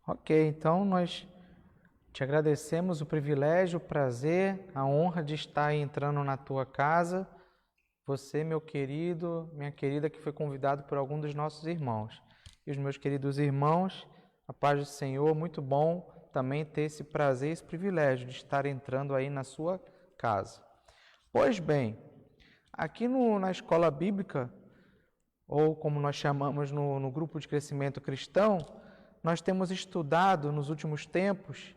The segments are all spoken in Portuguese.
Ok, então nós te agradecemos o privilégio, o prazer, a honra de estar entrando na tua casa. Você, meu querido, minha querida, que foi convidado por algum dos nossos irmãos. E os meus queridos irmãos, a paz do Senhor, muito bom também ter esse prazer, esse privilégio de estar entrando aí na sua casa. Pois bem, aqui na Escola Bíblica, ou como nós chamamos no grupo de crescimento cristão, nós temos estudado nos últimos tempos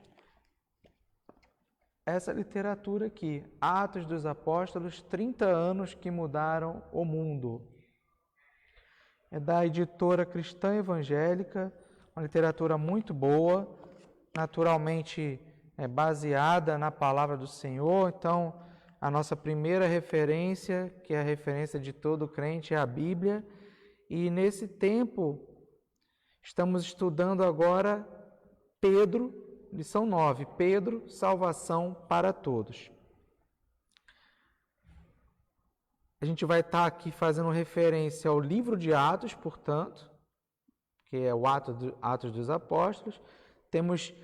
essa literatura aqui, Atos dos Apóstolos, 30 anos que mudaram o mundo. É da editora Cristã Evangélica, uma literatura muito boa, naturalmente baseada na palavra do Senhor. Então, a nossa primeira referência, que é a referência de todo crente, é a Bíblia. E nesse tempo, estamos estudando agora Pedro, lição 9, Pedro, salvação para todos. A gente vai estar aqui fazendo referência ao livro de Atos, portanto, que é o Atos dos Apóstolos. Temos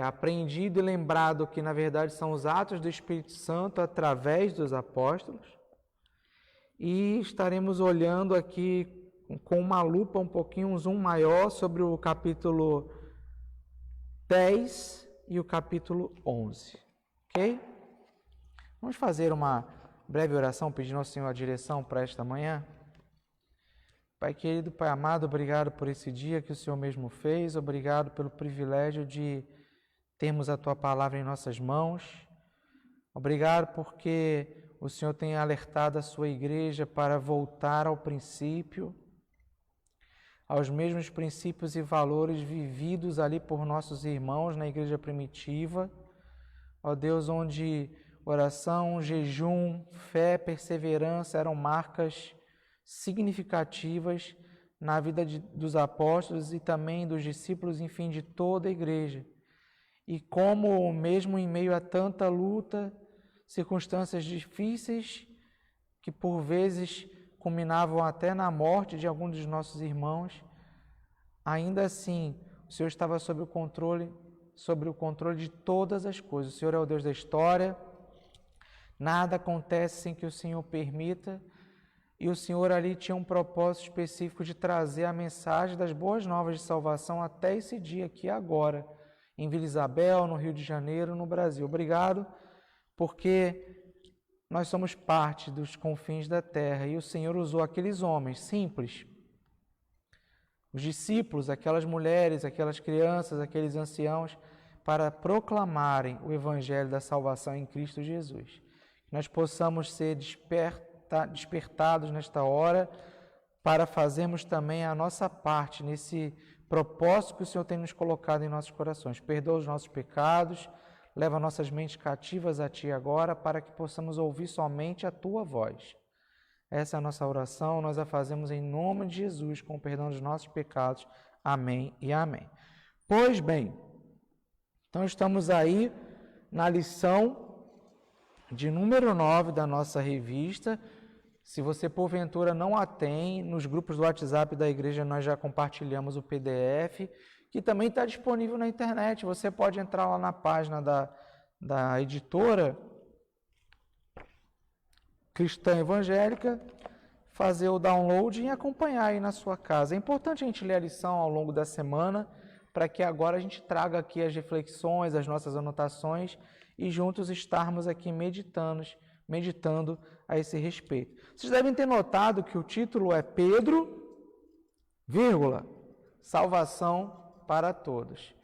aprendido e lembrado que, na verdade, são os atos do Espírito Santo através dos apóstolos. E estaremos olhando aqui com uma lupa um pouquinho, um zoom maior sobre o capítulo 10 e o capítulo 11. Ok? Vamos fazer uma breve oração pedindo ao Senhor a direção para esta manhã? Pai querido, Pai amado, obrigado por esse dia que o Senhor mesmo fez, obrigado pelo privilégio de termos a Tua palavra em nossas mãos, obrigado porque o Senhor tem alertado a Sua igreja para voltar ao princípio, aos mesmos princípios e valores vividos ali por nossos irmãos na igreja primitiva, ó Deus, onde oração, jejum, fé, perseverança eram marcas significativas na vida dos apóstolos e também dos discípulos, enfim, de toda a igreja. E como, mesmo em meio a tanta luta, circunstâncias difíceis, que por vezes culminavam até na morte de algum dos nossos irmãos, ainda assim, o Senhor estava sob o controle de todas as coisas. O Senhor é o Deus da história, nada acontece sem que o Senhor permita, e o Senhor ali tinha um propósito específico de trazer a mensagem das boas novas de salvação até esse dia aqui agora, em Vila Isabel, no Rio de Janeiro, no Brasil. Obrigado, porque nós somos parte dos confins da terra e o Senhor usou aqueles homens simples, os discípulos, aquelas mulheres, aquelas crianças, aqueles anciãos, para proclamarem o evangelho da salvação em Cristo Jesus. Que nós possamos ser despertados nesta hora para fazermos também a nossa parte nesse propósito que o Senhor tem nos colocado em nossos corações. Perdoa os nossos pecados, leva nossas mentes cativas a Ti agora, para que possamos ouvir somente a Tua voz. Essa é a nossa oração, nós a fazemos em nome de Jesus, com o perdão dos nossos pecados. Amém e amém. Pois bem, então estamos aí na lição de número 9 da nossa revista. Se você porventura não a tem, nos grupos do WhatsApp da igreja nós já compartilhamos o PDF, que também está disponível na internet. Você pode entrar lá na página da editora Cristã Evangélica, fazer o download e acompanhar aí na sua casa. É importante a gente ler a lição ao longo da semana, para que agora a gente traga aqui as reflexões, as nossas anotações e juntos estarmos aqui meditando a esse respeito. Vocês devem ter notado que o título é Pedro, salvação para todos.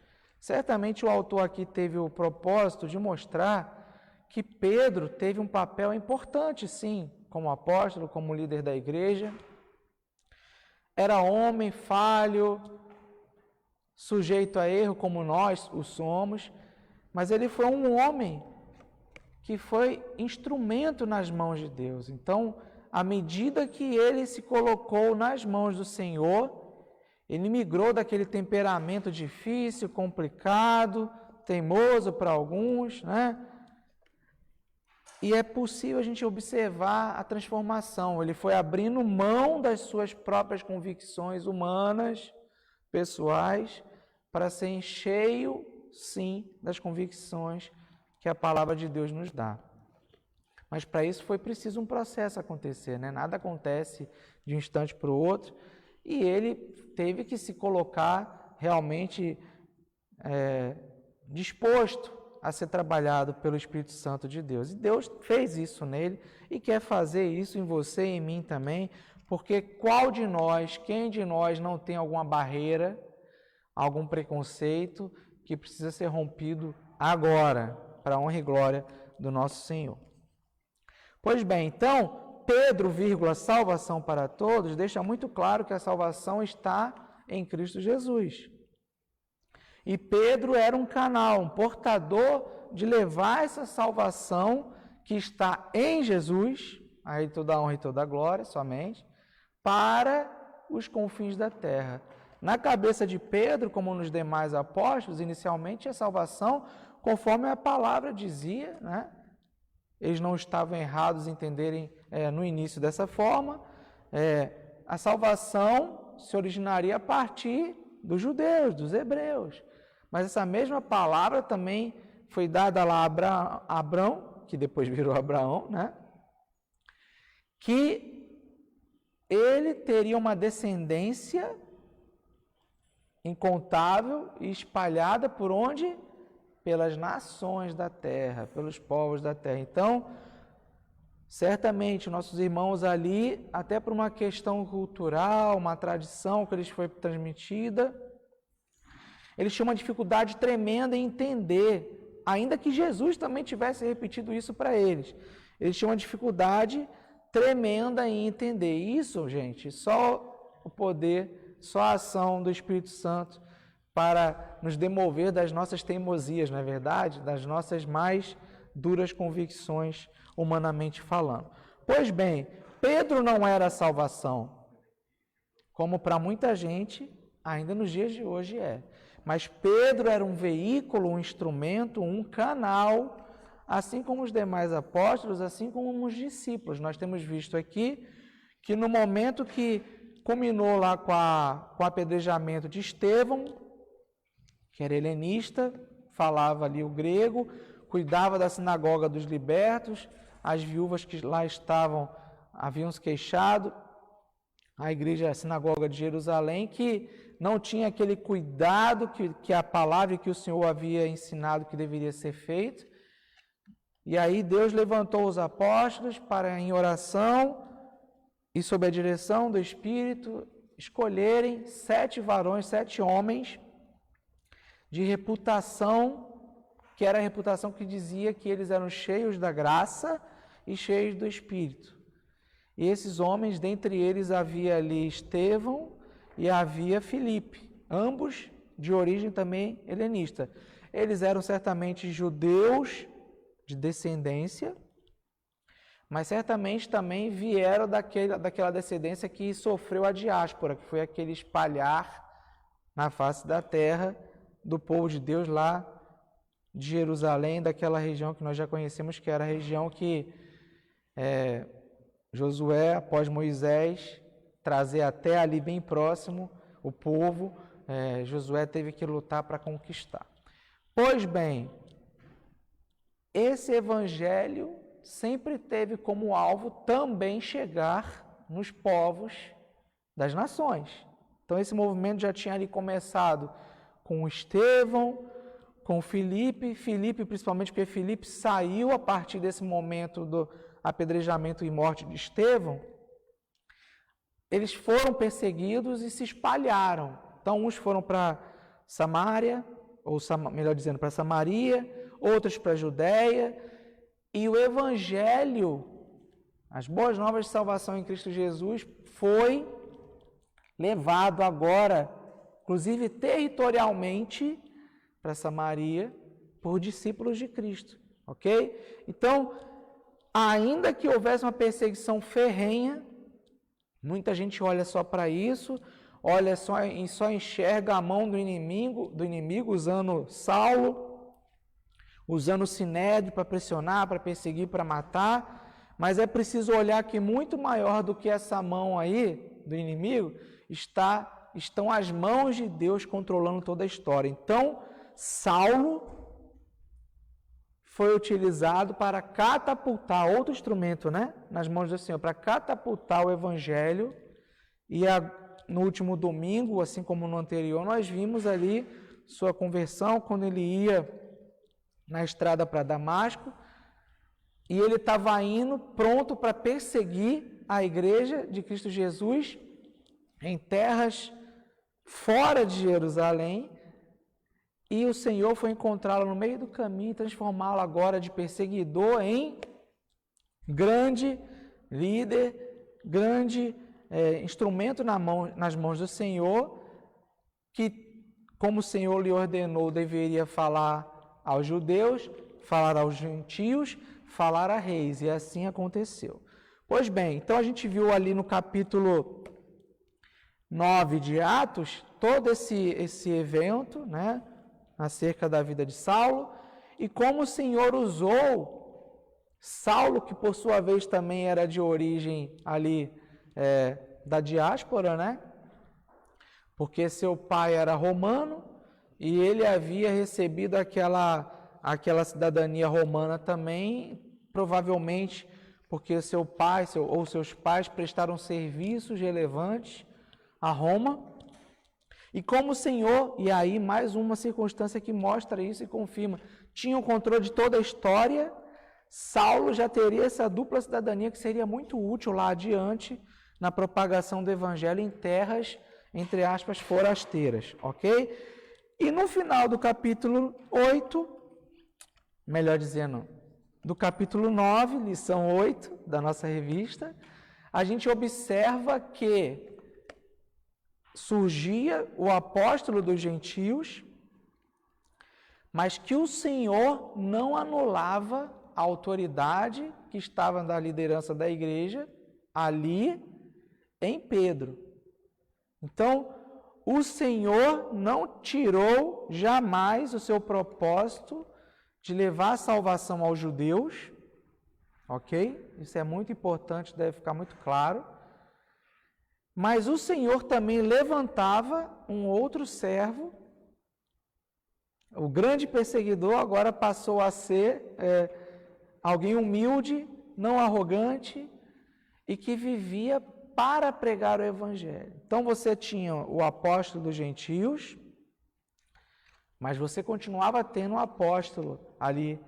Certamente o autor aqui teve o propósito de mostrar que Pedro teve um papel importante, sim, como apóstolo, como líder da igreja. Era homem, falho, sujeito a erro, como nós o somos, mas ele foi um homem que foi instrumento nas mãos de Deus. Então, à medida que ele se colocou nas mãos do Senhor, ele migrou daquele temperamento difícil, complicado, teimoso para alguns, né? E é possível a gente observar a transformação. Ele foi abrindo mão das suas próprias convicções humanas, pessoais, para ser cheio, sim, das convicções que a palavra de Deus nos dá. Mas para isso foi preciso um processo acontecer, né? Nada acontece de um instante para o outro, e ele teve que se colocar realmente disposto a ser trabalhado pelo Espírito Santo de Deus. E Deus fez isso nele e quer fazer isso em você e em mim também, porque quem de nós não tem alguma barreira, algum preconceito que precisa ser rompido agora, para a honra e glória do nosso Senhor. Pois bem, então, Pedro, salvação para todos, deixa muito claro que a salvação está em Cristo Jesus. E Pedro era um canal, um portador de levar essa salvação que está em Jesus, a Ele toda a honra e toda a glória somente, para os confins da terra. Na cabeça de Pedro, como nos demais apóstolos, inicialmente a salvação, conforme a palavra dizia, né? Eles não estavam errados em entenderem no início dessa forma, a salvação se originaria a partir dos judeus, dos hebreus. Mas essa mesma palavra também foi dada lá a Abrão, que depois virou Abraão, né? Que ele teria uma descendência incontável e espalhada por onde? Pelas nações da terra, pelos povos da terra. Então, certamente, nossos irmãos ali, até por uma questão cultural, uma tradição que lhes foi transmitida, eles tinham uma dificuldade tremenda em entender, ainda que Jesus também tivesse repetido isso para eles. Eles tinham uma dificuldade tremenda em entender. Isso, gente, só o poder, só a ação do Espírito Santo para nos demover das nossas teimosias, não é verdade? Das nossas mais duras convicções, humanamente falando. Pois bem, Pedro não era a salvação, como para muita gente, ainda nos dias de hoje é. Mas Pedro era um veículo, um instrumento, um canal, assim como os demais apóstolos, assim como os discípulos. Nós temos visto aqui que no momento que culminou lá com o apedrejamento de Estevão, que era helenista, falava ali o grego, cuidava da sinagoga dos libertos, as viúvas que lá estavam haviam se queixado, a igreja, a sinagoga de Jerusalém, que não tinha aquele cuidado que a palavra que o Senhor havia ensinado que deveria ser feito. E aí Deus levantou os apóstolos para, em oração e sob a direção do Espírito, escolherem 7 varões, 7 homens de reputação, que era a reputação que dizia que eles eram cheios da graça e cheios do Espírito. E esses homens, dentre eles havia ali Estevão e havia Filipe, ambos de origem também helenista. Eles eram certamente judeus de descendência, mas certamente também vieram daquela descendência que sofreu a diáspora, que foi aquele espalhar na face da terra do povo de Deus lá de Jerusalém, daquela região que nós já conhecemos, que era a região que Josué, após Moisés trazer até ali bem próximo o povo, Josué teve que lutar para conquistar. Pois bem, esse evangelho sempre teve como alvo também chegar nos povos das nações. Então esse movimento já tinha ali começado com Estevão, com Filipe, principalmente porque Filipe saiu a partir desse momento do apedrejamento e morte de Estevão. Eles foram perseguidos e se espalharam. Então uns foram para Samaria, ou melhor dizendo, para Samaria, outros para a Judéia, e o Evangelho, as boas novas de salvação em Cristo Jesus, foi levado agora, inclusive territorialmente, para Samaria, por discípulos de Cristo, ok? Então, ainda que houvesse uma perseguição ferrenha, muita gente olha só para isso, só enxerga a mão do inimigo usando Saulo, usando o Sinédrio para pressionar, para perseguir, para matar, mas é preciso olhar que muito maior do que essa mão aí do inimigo está estão as mãos de Deus controlando toda a história. Então, Saulo foi utilizado para catapultar, outro instrumento, né, nas mãos do Senhor, para catapultar o Evangelho. E no último domingo, assim como no anterior, nós vimos ali sua conversão, quando ele ia na estrada para Damasco, e ele estava indo pronto para perseguir a igreja de Cristo Jesus em terras fora de Jerusalém, e o Senhor foi encontrá-lo no meio do caminho e transformá-lo agora de perseguidor em grande líder, grande instrumento nas mãos do Senhor, que, como o Senhor lhe ordenou, deveria falar aos judeus, falar aos gentios, falar a reis, e assim aconteceu. Pois bem, então a gente viu ali no capítulo 9 de Atos, todo esse evento, né, acerca da vida de Saulo, e como o Senhor usou Saulo, que por sua vez também era de origem ali da diáspora, né, porque seu pai era romano, e ele havia recebido aquela cidadania romana também, provavelmente porque seu pai ou seus pais prestaram serviços relevantes a Roma. E como o Senhor, e aí mais uma circunstância que mostra isso e confirma, tinha o controle de toda a história, Saulo já teria essa dupla cidadania que seria muito útil lá adiante na propagação do Evangelho em terras, entre aspas, forasteiras, ok? E no final do capítulo 8, melhor dizendo, do capítulo 9, lição 8 da nossa revista, a gente observa que surgia o apóstolo dos gentios, mas que o Senhor não anulava a autoridade que estava na liderança da igreja ali em Pedro. Então, o Senhor não tirou jamais o seu propósito de levar a salvação aos judeus, ok? Isso é muito importante, deve ficar muito claro. Mas o Senhor também levantava um outro servo, o grande perseguidor agora passou a ser alguém humilde, não arrogante, e que vivia para pregar o Evangelho. Então você tinha o apóstolo dos gentios, mas você continuava tendo o apóstolo ali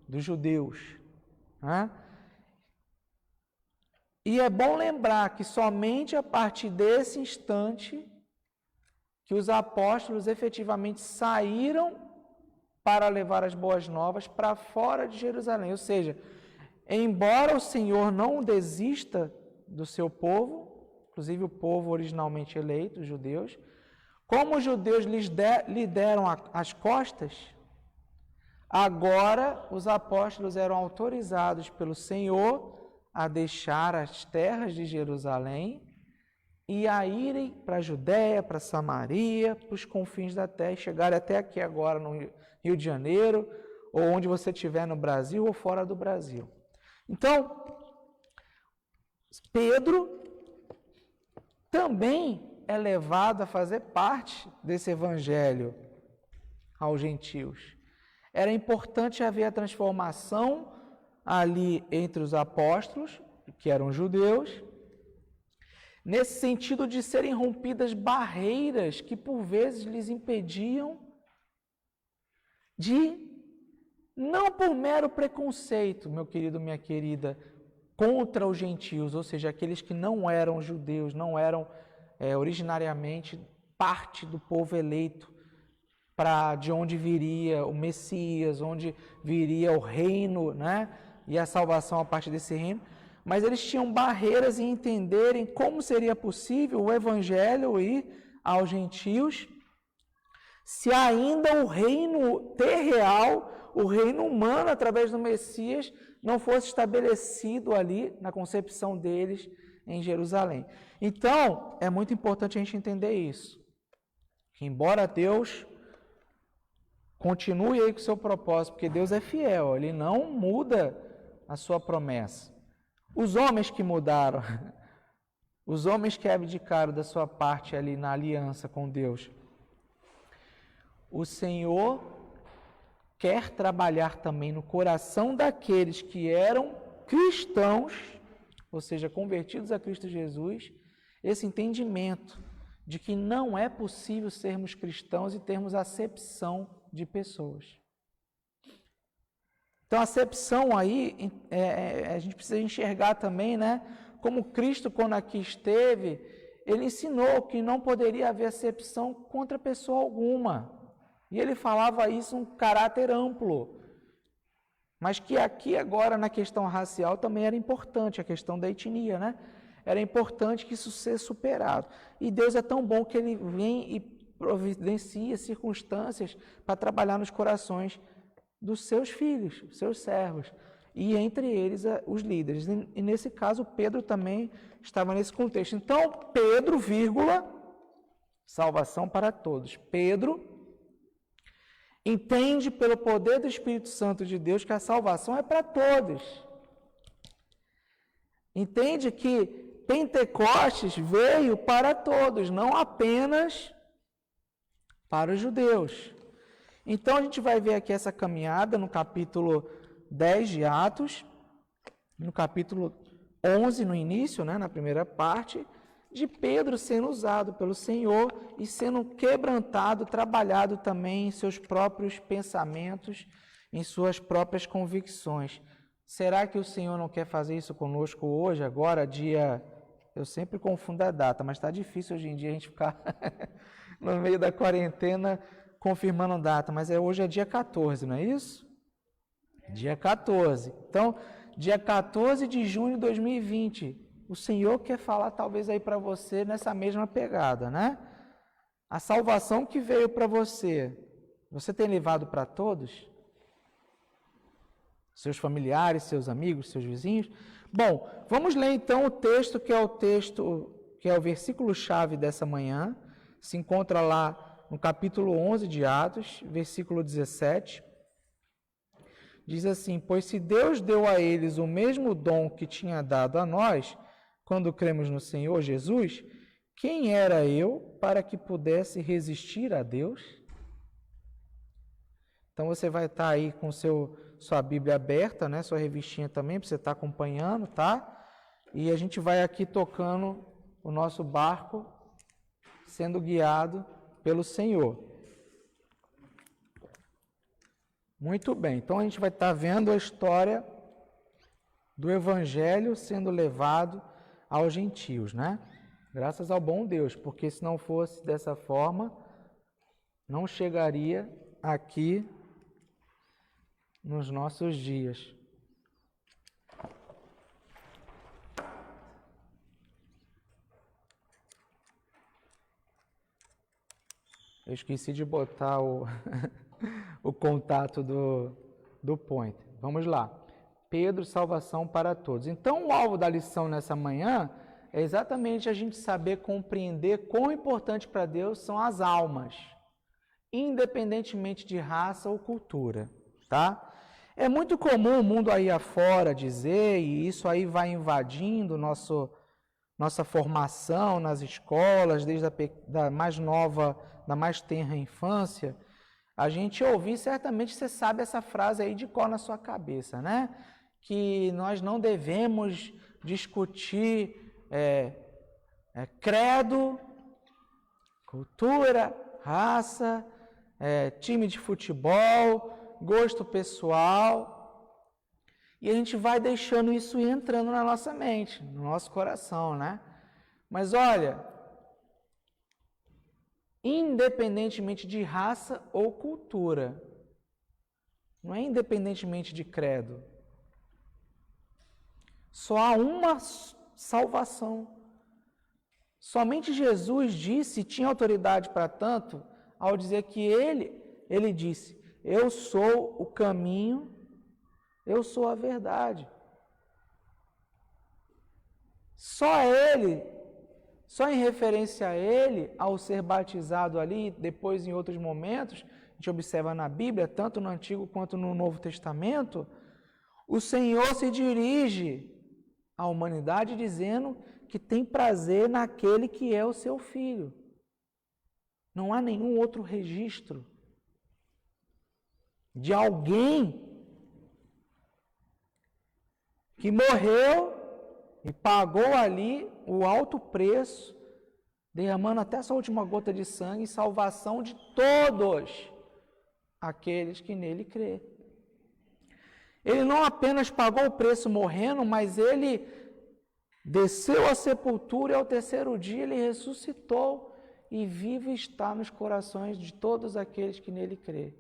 dos judeus, né? E é bom lembrar que somente a partir desse instante que os apóstolos efetivamente saíram para levar as boas novas para fora de Jerusalém. Ou seja, embora o Senhor não desista do seu povo, inclusive o povo originalmente eleito, os judeus, como os judeus lhe deram as costas, agora os apóstolos eram autorizados pelo Senhor a deixar as terras de Jerusalém e a irem para a Judéia, para Samaria, para os confins da terra, e chegarem até aqui agora no Rio de Janeiro, ou onde você estiver no Brasil ou fora do Brasil. Então, Pedro também é levado a fazer parte desse evangelho aos gentios. Era importante haver a transformação ali entre os apóstolos, que eram judeus, nesse sentido de serem rompidas barreiras que por vezes lhes impediam de, não por mero preconceito, meu querido, minha querida, contra os gentios, ou seja, aqueles que não eram judeus, não eram originariamente parte do povo eleito, de onde viria o Messias, onde viria o reino, né? E a salvação a partir desse reino, mas eles tinham barreiras em entenderem como seria possível o evangelho ir aos gentios, se ainda o reino terreal, o reino humano através do Messias, não fosse estabelecido ali na concepção deles em Jerusalém. Então, é muito importante a gente entender isso. Embora Deus continue aí com o seu propósito, porque Deus é fiel, Ele não muda a sua promessa. Os homens que mudaram, Os homens que abdicaram da sua parte ali na aliança com Deus. O Senhor quer trabalhar também no coração daqueles que eram cristãos, ou seja, convertidos a Cristo Jesus, esse entendimento de que não é possível sermos cristãos e termos acepção de pessoas. Então, a acepção aí, a gente precisa enxergar também, né? Como Cristo, quando aqui esteve, ele ensinou que não poderia haver acepção contra pessoa alguma. E ele falava isso em um caráter amplo. Mas que aqui agora, na questão racial, também era importante, a questão da etnia, né? Era importante que isso seja superado. E Deus é tão bom que Ele vem e providencia circunstâncias para trabalhar nos corações dos seus filhos, seus servos, e entre eles os líderes. E nesse caso, Pedro também estava nesse contexto. Então, Pedro, vírgula, salvação para todos. Pedro entende pelo poder do Espírito Santo de Deus que a salvação é para todos. Entende que Pentecostes veio para todos, não apenas para os judeus. Então a gente vai ver aqui essa caminhada no capítulo 10 de Atos, no capítulo 11 no início, né, na primeira parte, de Pedro sendo usado pelo Senhor e sendo quebrantado, trabalhado também em seus próprios pensamentos, em suas próprias convicções. Será que o Senhor não quer fazer isso conosco hoje, agora, dia... Eu sempre confundo a data, mas está difícil hoje em dia a gente ficar no meio da quarentena confirmando data, mas hoje é dia 14, não é isso? Dia 14. Então, dia 14 de junho de 2020, o Senhor quer falar talvez aí para você nessa mesma pegada, né? A salvação que veio para você, você tem levado para todos? Seus familiares, seus amigos, seus vizinhos? Bom, vamos ler então o texto que é o versículo-chave dessa manhã. Se encontra lá no capítulo 11 de Atos, versículo 17. Diz assim: pois se Deus deu a eles o mesmo dom que tinha dado a nós, quando cremos no Senhor Jesus, quem era eu para que pudesse resistir a Deus? Então você vai estar aí com sua Bíblia aberta, né? Sua revistinha também, para você estar acompanhando, tá? E a gente vai aqui tocando o nosso barco, sendo guiado pelo Senhor. Muito bem, então a gente vai estar vendo a história do Evangelho sendo levado aos gentios, né? Graças ao bom Deus, porque se não fosse dessa forma, não chegaria aqui nos nossos dias. Eu esqueci de botar o contato do point. Vamos lá. Pedro, salvação para todos. Então, o alvo da lição nessa manhã é exatamente a gente saber compreender quão importante para Deus são as almas, independentemente de raça ou cultura, tá? É muito comum o mundo aí afora dizer, e isso aí vai invadindo nossa formação nas escolas, desde da mais nova, da mais tenra infância, a gente ouvir, certamente você sabe essa frase aí de cor na sua cabeça, né? Que nós não devemos discutir credo, cultura, raça, time de futebol, gosto pessoal, e a gente vai deixando isso ir entrando na nossa mente, no nosso coração, né? Mas olha, independentemente de raça ou cultura, não é independentemente de credo, só há uma salvação. Somente Jesus disse, tinha autoridade para tanto, ao dizer que ele disse: eu sou o caminho, eu sou a verdade. Só ele, só em referência a ele, ao ser batizado ali, depois em outros momentos, a gente observa na Bíblia, tanto no Antigo quanto no Novo Testamento, o Senhor se dirige à humanidade dizendo que tem prazer naquele que é o seu filho. Não há nenhum outro registro de alguém que morreu e pagou ali o alto preço, derramando até essa última gota de sangue em salvação de todos aqueles que nele crê. Ele não apenas pagou o preço morrendo, mas ele desceu à sepultura e ao terceiro dia ele ressuscitou e vivo está nos corações de todos aqueles que nele crê.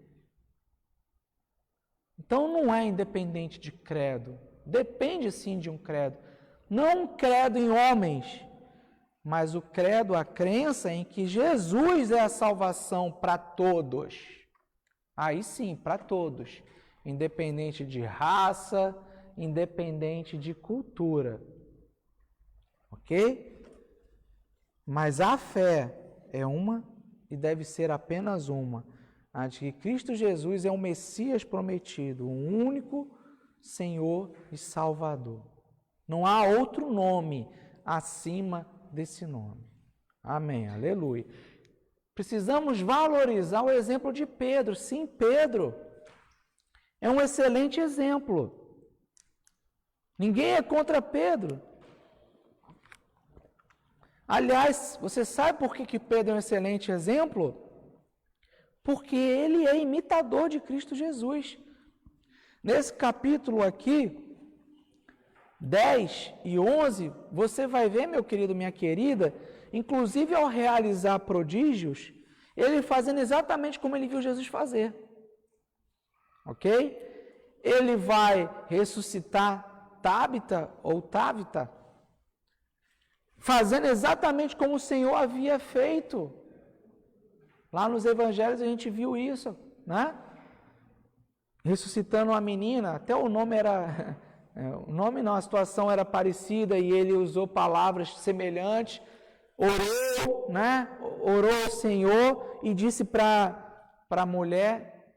Então não é independente de credo. Depende sim de um credo. Não um credo em homens, mas o credo, a crença em que Jesus é a salvação para todos. Aí sim, para todos. Independente de raça, independente de cultura. Ok? Mas a fé é uma e deve ser apenas uma. A de que Cristo Jesus é o Messias prometido, o único Senhor e Salvador. Não há outro nome acima desse nome. Amém, aleluia. Precisamos valorizar o exemplo de Pedro. Sim, Pedro é um excelente exemplo. Ninguém é contra Pedro. Aliás, você sabe por que Pedro é um excelente exemplo? Porque ele é imitador de Cristo Jesus. Nesse capítulo aqui, 10 e 11, você vai ver, meu querido, minha querida, inclusive ao realizar prodígios, ele fazendo exatamente como ele viu Jesus fazer. Ok? Ele vai ressuscitar Tabita ou Távita, fazendo exatamente como o Senhor havia feito. Lá nos evangelhos a gente viu isso, né? Ressuscitando uma menina, até o nome era... O nome não, a situação era parecida e ele usou palavras semelhantes, orou, né? Orou ao Senhor e disse para a mulher,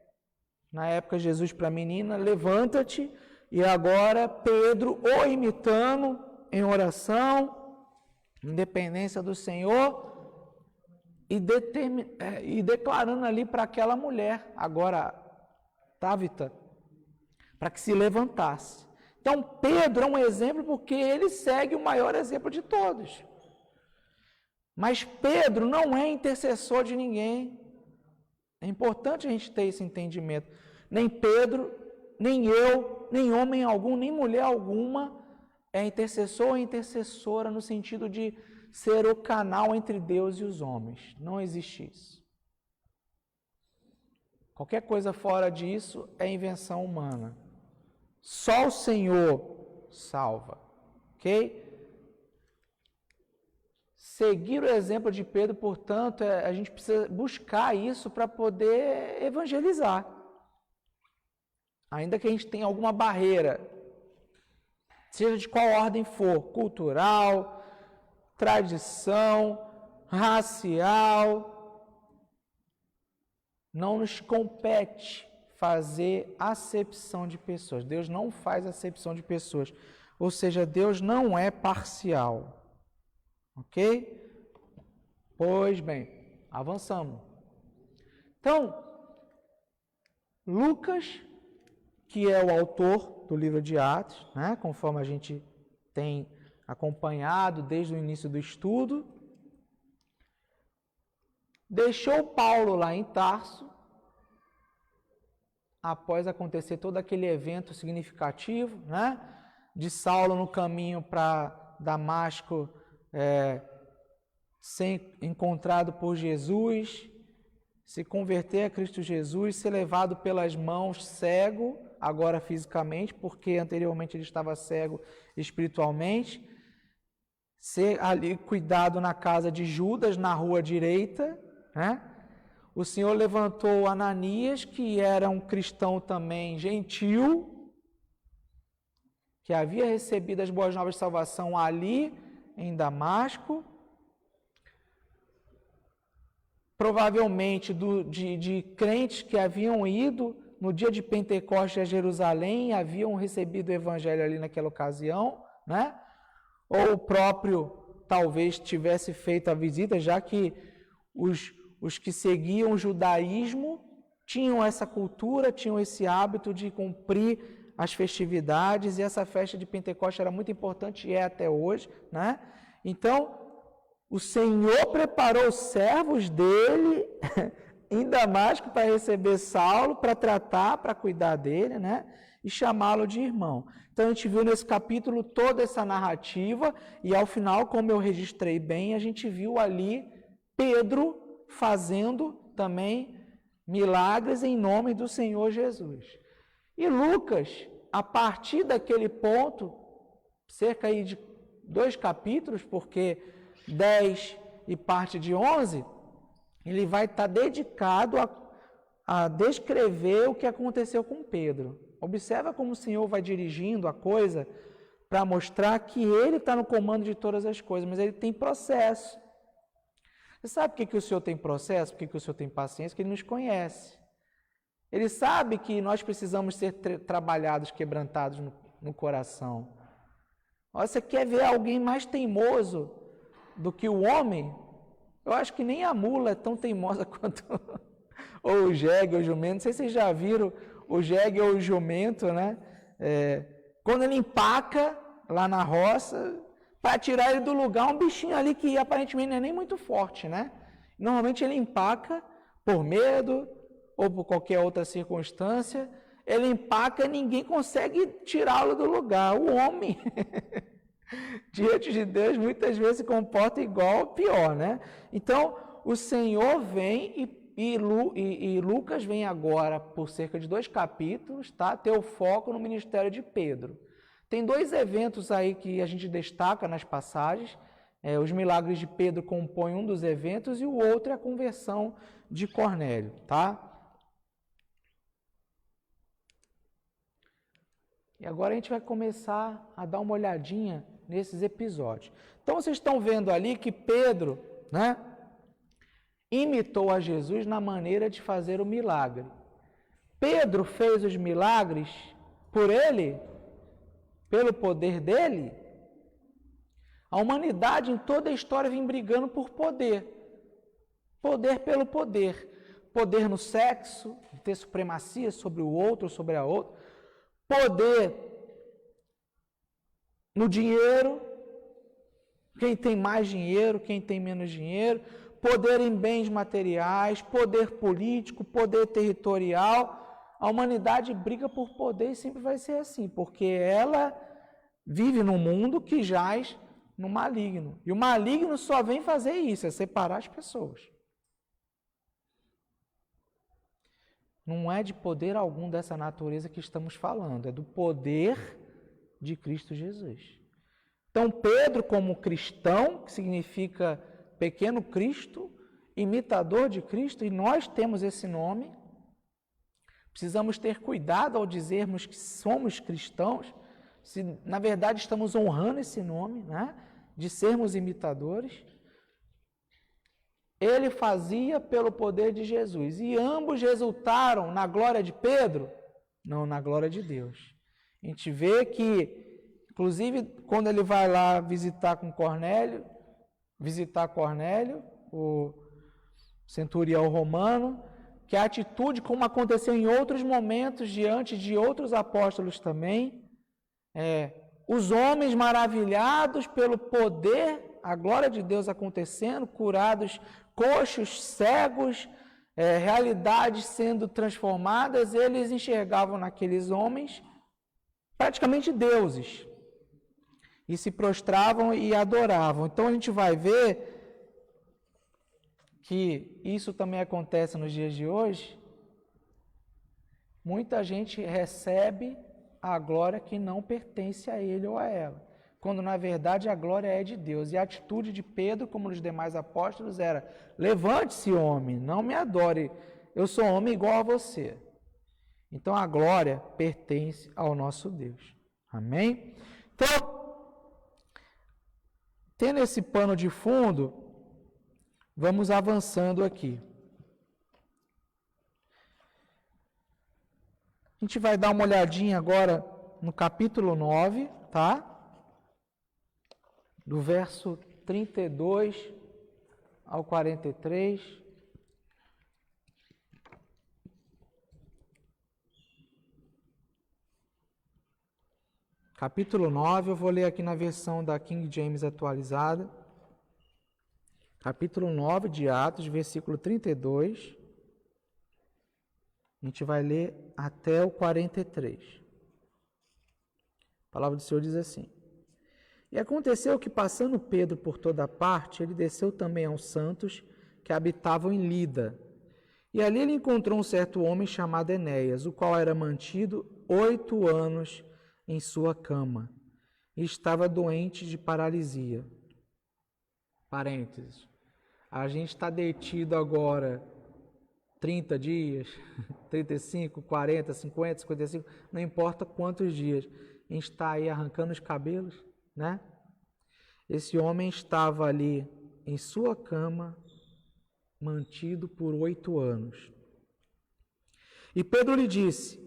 na época Jesus para a menina, levanta-te, e agora Pedro o imitando em oração, independência do Senhor, e declarando ali para aquela mulher, agora Távita, para que se levantasse. Então, Pedro é um exemplo porque ele segue o maior exemplo de todos. Mas Pedro não é intercessor de ninguém. É importante a gente ter esse entendimento. Nem Pedro, nem eu, nem homem algum, nem mulher alguma é intercessor ou intercessora no sentido de ser o canal entre Deus e os homens. Não existe isso. Qualquer coisa fora disso é invenção humana. Só o Senhor salva, ok? Seguir o exemplo de Pedro, portanto, a gente precisa buscar isso para poder evangelizar. Ainda que a gente tenha alguma barreira, seja de qual ordem for, cultural, tradição, racial, não nos compete fazer acepção de pessoas. Deus não faz acepção de pessoas. Ou seja, Deus não é parcial. Ok? Pois bem, avançamos. Então, Lucas, que é o autor do livro de Atos, né, conforme a gente tem acompanhado desde o início do estudo, deixou Paulo lá em Tarso, após acontecer todo aquele evento significativo, né, de Saulo no caminho para Damasco, ser encontrado por Jesus, se converter a Cristo Jesus, ser levado pelas mãos cego, agora fisicamente, porque anteriormente ele estava cego espiritualmente, ser ali cuidado na casa de Judas, na rua direita, né? O Senhor levantou Ananias, que era um cristão também gentil, que havia recebido as boas novas de salvação ali em Damasco, provavelmente de crentes que haviam ido no dia de Pentecostes a Jerusalém e haviam recebido o evangelho ali naquela ocasião, né? Ou o próprio talvez tivesse feito a visita, já que os que seguiam o judaísmo tinham essa cultura, tinham esse hábito de cumprir as festividades, e essa festa de Pentecostes era muito importante e é até hoje, né? Então, o Senhor preparou os servos dele em Damasco para receber Saulo, para tratar, para cuidar dele, né? E chamá-lo de irmão. Então, a gente viu nesse capítulo toda essa narrativa, e ao final, como eu registrei bem, a gente viu ali Pedro fazendo também milagres em nome do Senhor Jesus. E Lucas, a partir daquele ponto, cerca aí de 2 capítulos, porque 10 e parte de 11, ele vai estar dedicado a descrever o que aconteceu com Pedro. Observa como o Senhor vai dirigindo a coisa para mostrar que Ele está no comando de todas as coisas, mas Ele tem processo. Você sabe por que o Senhor tem processo? Por que o Senhor tem paciência? Porque Ele nos conhece. Ele sabe que nós precisamos ser trabalhados, quebrantados no coração. Você quer ver alguém mais teimoso do que o homem? Eu acho que nem a mula é tão teimosa quanto ou o jegue ou o jumento. Não sei se vocês já viram o jegue ou o jumento, né? Quando ele empaca lá na roça, para tirar ele do lugar, um bichinho ali que aparentemente não é nem muito forte, né? Normalmente ele empaca por medo ou por qualquer outra circunstância, ele empaca e ninguém consegue tirá-lo do lugar. O homem, diante de Deus, muitas vezes se comporta igual ou pior, né? Então, o Senhor vem e Lucas vem agora, por cerca de 2 capítulos, tá? Ter o foco no ministério de Pedro. Tem 2 eventos aí que a gente destaca nas passagens. Os milagres de Pedro compõem um dos eventos e o outro é a conversão de Cornélio, tá? E agora a gente vai começar a dar uma olhadinha nesses episódios. Então, vocês estão vendo ali que Pedro, né, imitou a Jesus na maneira de fazer o milagre. Pedro fez os milagres por ele, pelo poder dele. A humanidade em toda a história vem brigando por poder. Poder pelo poder. Poder no sexo, ter supremacia sobre o outro, sobre a outra. Poder no dinheiro, quem tem mais dinheiro, quem tem menos dinheiro, poder em bens materiais, poder político, poder territorial. A humanidade briga por poder e sempre vai ser assim, porque ela vive num mundo que jaz no maligno. E o maligno só vem fazer isso, é separar as pessoas. Não é de poder algum dessa natureza que estamos falando, é do poder de Cristo Jesus. Então, Pedro, como cristão, que significa pequeno Cristo, imitador de Cristo, e nós temos esse nome, precisamos ter cuidado ao dizermos que somos cristãos, se na verdade estamos honrando esse nome, né, de sermos imitadores. Ele fazia pelo poder de Jesus. E ambos resultaram na glória de Pedro? Não, na glória de Deus. A gente vê que, inclusive, quando ele vai lá visitar Cornélio, o centurião romano, que a atitude, como aconteceu em outros momentos, diante de outros apóstolos também, os homens maravilhados pelo poder, a glória de Deus acontecendo, curados, coxos, cegos, realidades sendo transformadas, eles enxergavam naqueles homens praticamente deuses e se prostravam e adoravam. Então a gente vai ver que isso também acontece nos dias de hoje. Muita gente recebe a glória que não pertence a ele ou a ela, quando na verdade a glória é de Deus. E a atitude de Pedro, como dos demais apóstolos, era: levante-se, homem, não me adore, eu sou homem igual a você. Então a glória pertence ao nosso Deus. Amém? Então, tendo esse pano de fundo, vamos avançando aqui. A gente vai dar uma olhadinha agora no capítulo 9, tá? Do verso 32 ao 43. Capítulo 9, eu vou ler aqui na versão da King James atualizada. Capítulo 9 de Atos, versículo 32. A gente vai ler até o 43. A palavra do Senhor diz assim: E aconteceu que, passando Pedro por toda parte, ele desceu também aos santos que habitavam em Lida. E ali ele encontrou um certo homem chamado Enéas, o qual era mantido 8 anos em sua cama, e estava doente de paralisia. Parênteses. A gente está detido agora 30 dias, 35, 40, 50, 55, não importa quantos dias. A gente está aí arrancando os cabelos, né? Esse homem estava ali em sua cama, mantido por 8 anos. E Pedro lhe disse: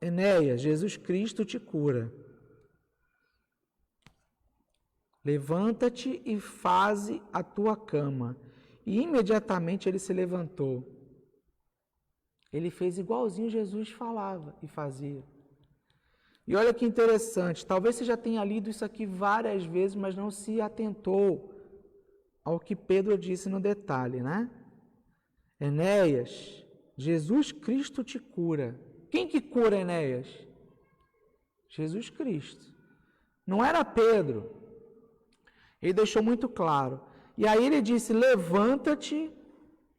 Enéas, Jesus Cristo te cura. Levanta-te e faze a tua cama. E imediatamente ele se levantou. Ele fez igualzinho Jesus falava e fazia. E olha que interessante, talvez você já tenha lido isso aqui várias vezes, mas não se atentou ao que Pedro disse no detalhe, né? Enéas, Jesus Cristo te cura. Quem que cura Enéas? Jesus Cristo. Não era Pedro. Ele deixou muito claro. E aí ele disse, levanta-te.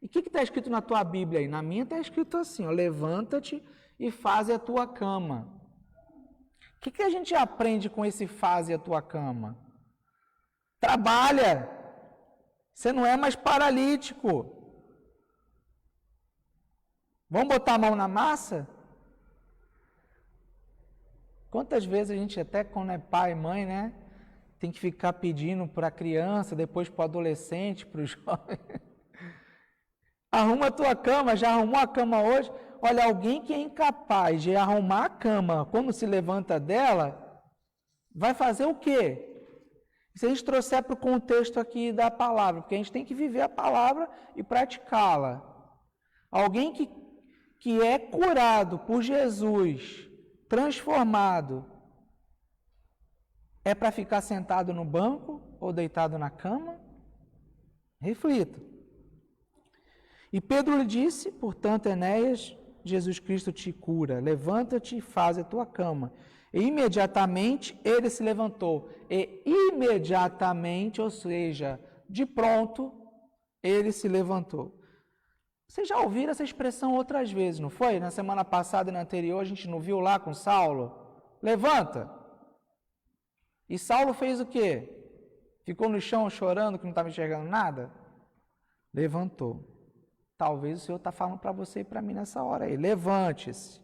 E o que está escrito na tua Bíblia aí? Na minha está escrito assim, ó, levanta-te e faze a tua cama. O que a gente aprende com esse faze a tua cama? Trabalha. Você não é mais paralítico. Vamos botar a mão na massa? Quantas vezes a gente, até quando é pai e mãe, né? Tem que ficar pedindo para a criança, depois para o adolescente, para o jovem. Arruma a tua cama, já arrumou a cama hoje? Olha, alguém que é incapaz de arrumar a cama quando se levanta dela, vai fazer o quê? Se a gente trouxer para o contexto aqui da palavra, porque a gente tem que viver a palavra e praticá-la. Alguém que é curado por Jesus, transformado, é para ficar sentado no banco ou deitado na cama? Reflita. E Pedro lhe disse, portanto, Enéas, Jesus Cristo te cura, levanta-te e faz a tua cama. E imediatamente ele se levantou. E imediatamente, ou seja, de pronto, ele se levantou. Vocês já ouviram essa expressão outras vezes, não foi? Na semana passada e na anterior, a gente não viu lá com Saulo? Levanta! E Saulo fez o quê? Ficou no chão chorando que não estava enxergando nada? Levantou. Talvez o Senhor está falando para você e para mim nessa hora aí. Levante-se.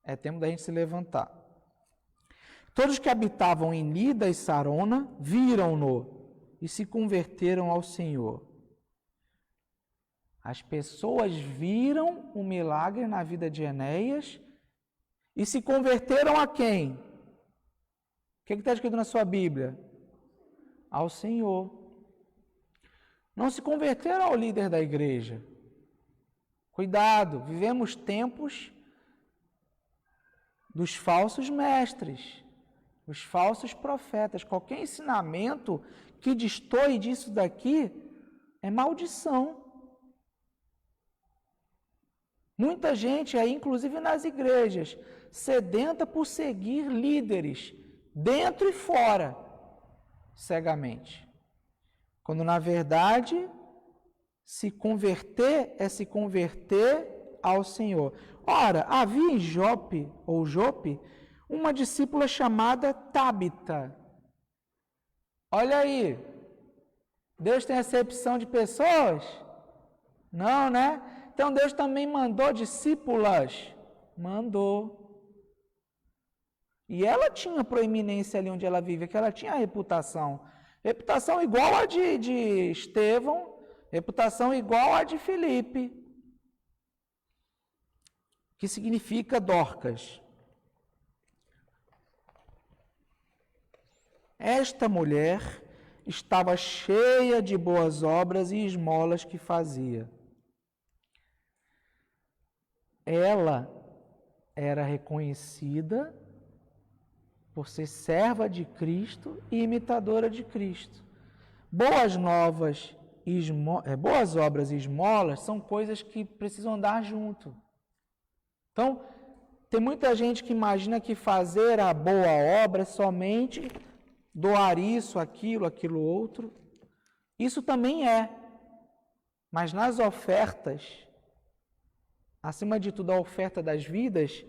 É tempo da gente se levantar. Todos que habitavam em Lida e Sarona viram-no e se converteram ao Senhor. As pessoas viram o milagre na vida de Enéas e se converteram a quem? O que está escrito na sua Bíblia? Ao Senhor. Não se converteram ao líder da igreja. Cuidado, vivemos tempos dos falsos mestres, os falsos profetas. Qualquer ensinamento que destoe disso daqui é maldição. Muita gente aí, inclusive nas igrejas, sedenta por seguir líderes, dentro e fora, cegamente. Quando, na verdade, se converter é se converter ao Senhor. Ora, havia em Jope, uma discípula chamada Tábita. Olha aí, Deus tem acepção de pessoas? Não, né? Então Deus também mandou discípulas? Mandou. E ela tinha proeminência ali onde ela vive, que ela tinha reputação. Reputação igual a de Estevão, reputação igual a de Filipe, que significa Dorcas. Esta mulher estava cheia de boas obras e esmolas que fazia. Ela era reconhecida por ser serva de Cristo e imitadora de Cristo. Boas obras e esmolas são coisas que precisam andar junto. Então, tem muita gente que imagina que fazer a boa obra é somente doar isso, aquilo outro. Isso também é. Mas nas ofertas, acima de tudo a oferta das vidas,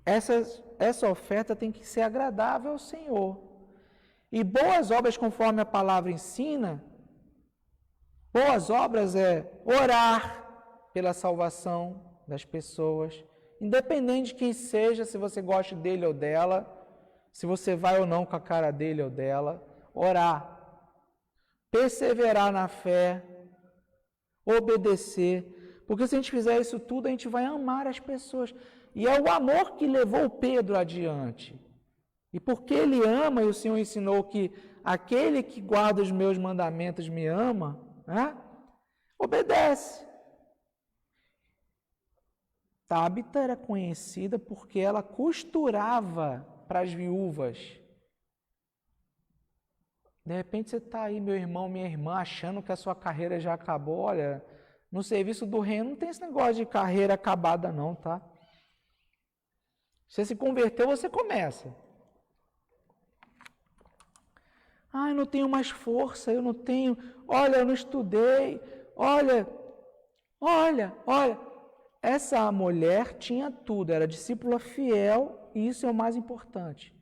essa oferta tem que ser agradável ao Senhor. E boas obras, conforme a palavra ensina, boas obras é orar pela salvação das pessoas, independente de quem seja, se você gosta dele ou dela, se você vai ou não com a cara dele ou dela, orar, perseverar na fé, obedecer, porque se a gente fizer isso tudo, a gente vai amar as pessoas. E é o amor que levou Pedro adiante. E porque ele ama, e o Senhor ensinou que aquele que guarda os meus mandamentos me ama, né? Obedece. Tábita era conhecida porque ela costurava para as viúvas. De repente você está aí, meu irmão, minha irmã, achando que a sua carreira já acabou. Olha, no serviço do reino não tem esse negócio de carreira acabada não, tá? Você se converteu, você começa. Eu não tenho mais força, eu não tenho... Olha, eu não estudei. Olha. Essa mulher tinha tudo, era discípula fiel, e isso é o mais importante,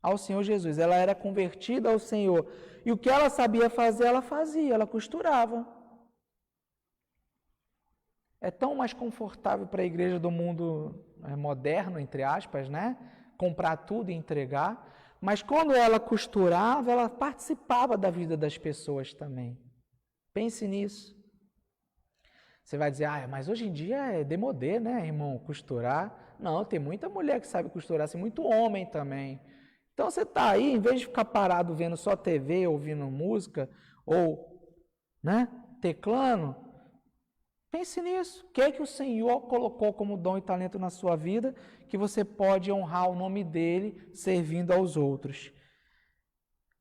ao Senhor Jesus. Ela era convertida ao Senhor. E o que ela sabia fazer, ela fazia, ela costurava. É tão mais confortável para a igreja do mundo moderno, entre aspas, né? Comprar tudo e entregar. Mas quando ela costurava, ela participava da vida das pessoas também. Pense nisso. Você vai dizer, mas hoje em dia é demodê, né, irmão, costurar. Não, tem muita mulher que sabe costurar, tem muito homem também. Então você está aí, em vez de ficar parado vendo só TV, ouvindo música, ou teclando, pense nisso. O que é que o Senhor colocou como dom e talento na sua vida, que você pode honrar o nome dele servindo aos outros?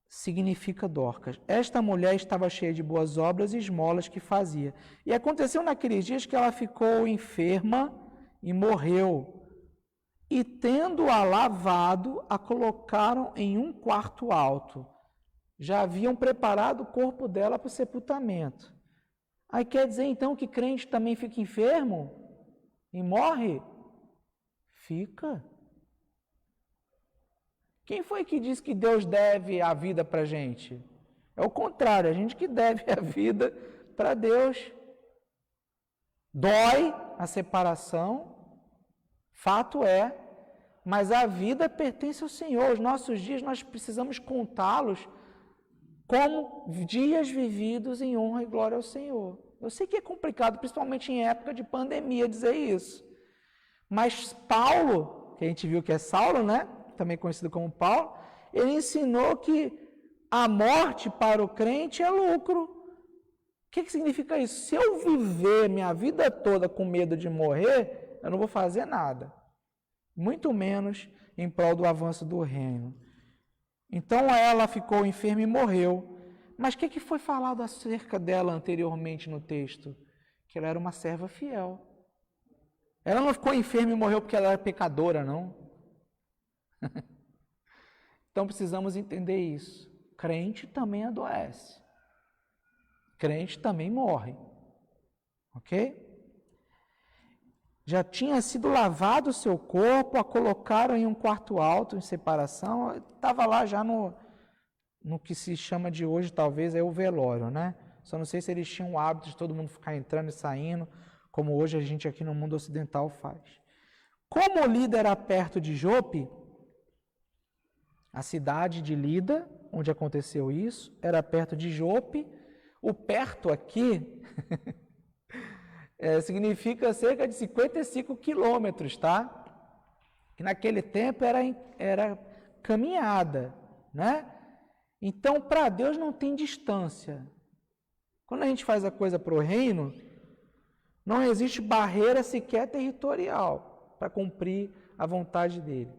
Significa Dorcas. Esta mulher estava cheia de boas obras e esmolas que fazia. E aconteceu naqueles dias que ela ficou enferma e morreu. E tendo-a lavado, a colocaram em um quarto alto. Já haviam preparado o corpo dela para o sepultamento. Aí quer dizer então que crente também fica enfermo e morre? Fica. Quem foi que disse que Deus deve a vida para a gente? É o contrário, a gente que deve a vida para Deus. Dói a separação, fato é, mas a vida pertence ao Senhor. Os nossos dias nós precisamos contá-los como dias vividos em honra e glória ao Senhor. Eu sei que é complicado, principalmente em época de pandemia, dizer isso. Mas Paulo, que a gente viu que é Saulo, né? Também conhecido como Paulo, ele ensinou que a morte para o crente é lucro. O que significa isso? Se eu viver minha vida toda com medo de morrer, eu não vou fazer nada. Muito menos em prol do avanço do reino. Então ela ficou enferma e morreu. Mas o que foi falado acerca dela anteriormente no texto? Que ela era uma serva fiel. Ela não ficou enferma e morreu porque ela era pecadora, não. Então precisamos entender isso. Crente também adoece. Crente também morre. Ok? Já tinha sido lavado o seu corpo, a colocaram em um quarto alto, em separação. Estava lá já no que se chama de hoje, talvez, é o velório, né? Só não sei se eles tinham o hábito de todo mundo ficar entrando e saindo, como hoje a gente aqui no mundo ocidental faz. Como Lida era perto de Jope, a cidade de Lida, onde aconteceu isso, era perto de Jope. O perto aqui significa cerca de 55 quilômetros, tá? Que naquele tempo era caminhada, né? Então, para Deus não tem distância. Quando a gente faz a coisa para o reino, não existe barreira sequer territorial para cumprir a vontade dele.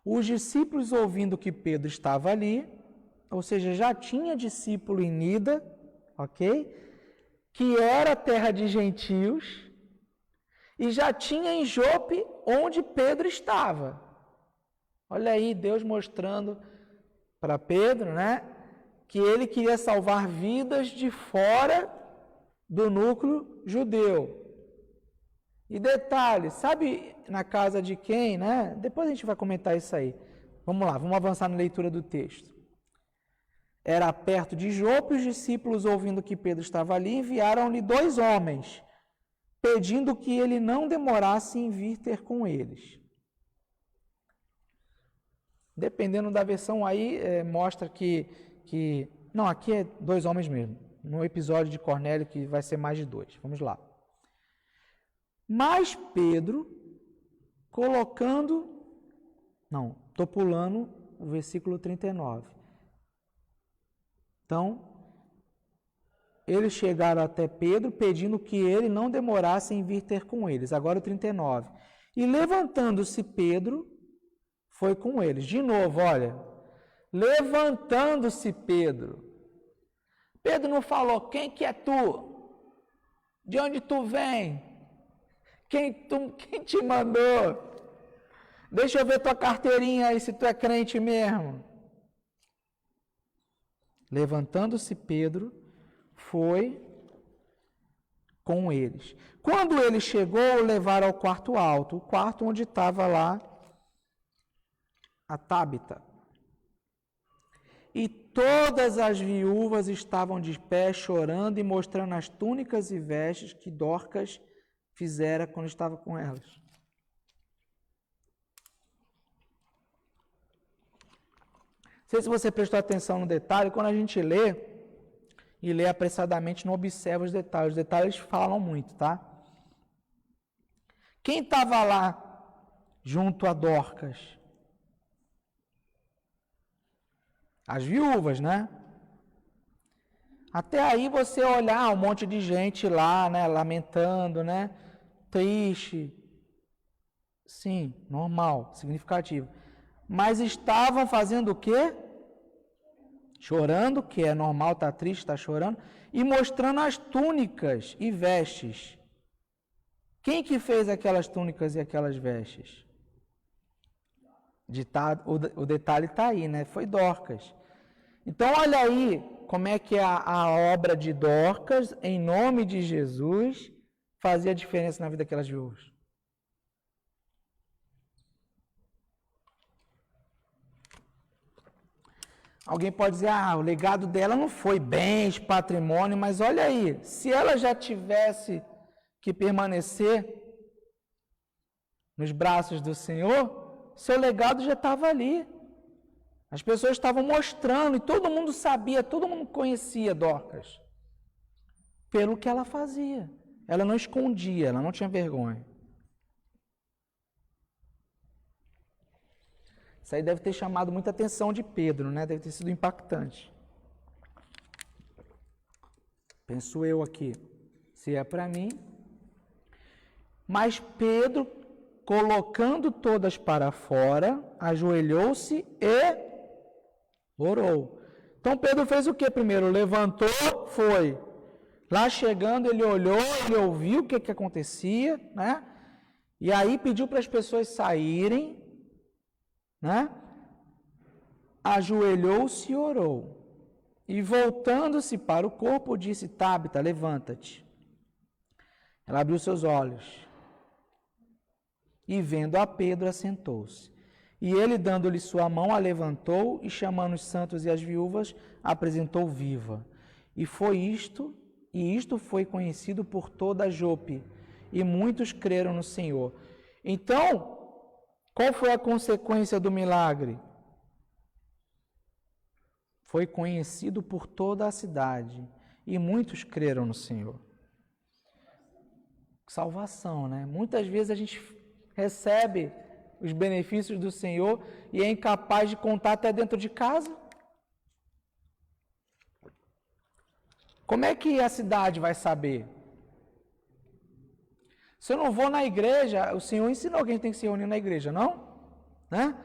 Os discípulos, ouvindo que Pedro estava ali, ou seja, já tinha discípulo em Lida, ok? Que era terra de gentios, e já tinha em Jope onde Pedro estava. Olha aí, Deus mostrando para Pedro, né, que ele queria salvar vidas de fora do núcleo judeu. E detalhe, sabe na casa de quem, né? Depois a gente vai comentar isso aí. Vamos lá, vamos avançar na leitura do texto. Era perto de Jope, os discípulos, ouvindo que Pedro estava ali, enviaram-lhe 2 homens, pedindo que ele não demorasse em vir ter com eles. Dependendo da versão aí, mostra que... Não, aqui é 2 homens mesmo. No episódio de Cornélio, que vai ser mais de 2. Vamos lá. Mas Pedro, colocando... Não, estou pulando o versículo 39. Então, eles chegaram até Pedro, pedindo que ele não demorasse em vir ter com eles. Agora o 39. E levantando-se Pedro, foi com eles. De novo, olha. Levantando-se Pedro. Pedro não falou, quem que é tu? De onde tu vem? Quem te mandou? Deixa eu ver tua carteirinha aí, se tu é crente mesmo. Levantando-se Pedro, foi com eles. Quando ele chegou, o levaram ao quarto alto, o quarto onde estava lá a Tábita. E todas as viúvas estavam de pé, chorando e mostrando as túnicas e vestes que Dorcas fizera quando estava com elas. Não sei se você prestou atenção no detalhe, quando a gente lê, e lê apressadamente, não observa os detalhes falam muito, tá? Quem estava lá junto a Dorcas? As viúvas, né? Até aí você olhar um monte de gente lá, né, lamentando, né, triste. Sim, normal, significativo. Mas estavam fazendo o quê? Chorando, que é normal, está triste, está chorando, e mostrando as túnicas e vestes. Quem que fez aquelas túnicas e aquelas vestes? O detalhe está aí, né? Foi Dorcas. Então, olha aí como é que a obra de Dorcas, em nome de Jesus, fazia diferença na vida daquelas viúvas. Alguém pode dizer, o legado dela não foi bens, patrimônio, mas olha aí, se ela já tivesse que permanecer nos braços do Senhor, seu legado já estava ali. As pessoas estavam mostrando, e todo mundo sabia, todo mundo conhecia Dorcas, pelo que ela fazia. Ela não escondia, ela não tinha vergonha. Isso aí deve ter chamado muita atenção de Pedro, né? Deve ter sido impactante. Penso eu aqui, se é para mim. Mas Pedro, colocando todas para fora, ajoelhou-se e orou. Então Pedro fez o que primeiro? Levantou, foi. Lá chegando, ele olhou, ele ouviu o que acontecia, né? E aí pediu para as pessoas saírem, né? Ajoelhou-se e orou. E voltando-se para o corpo, disse: Tábita, levanta-te. Ela abriu seus olhos. E vendo a Pedro, assentou-se. E ele, dando-lhe sua mão, a levantou e, chamando os santos e as viúvas, a apresentou viva. E isto foi conhecido por toda a Jope, e muitos creram no Senhor. Então, qual foi a consequência do milagre? Foi conhecido por toda a cidade, e muitos creram no Senhor. Salvação, né? Muitas vezes a gente recebe os benefícios do Senhor e é incapaz de contar até dentro de casa. Como é que a cidade vai saber? Se eu não vou na igreja, o Senhor ensinou que a gente tem que se reunir na igreja, não? Né?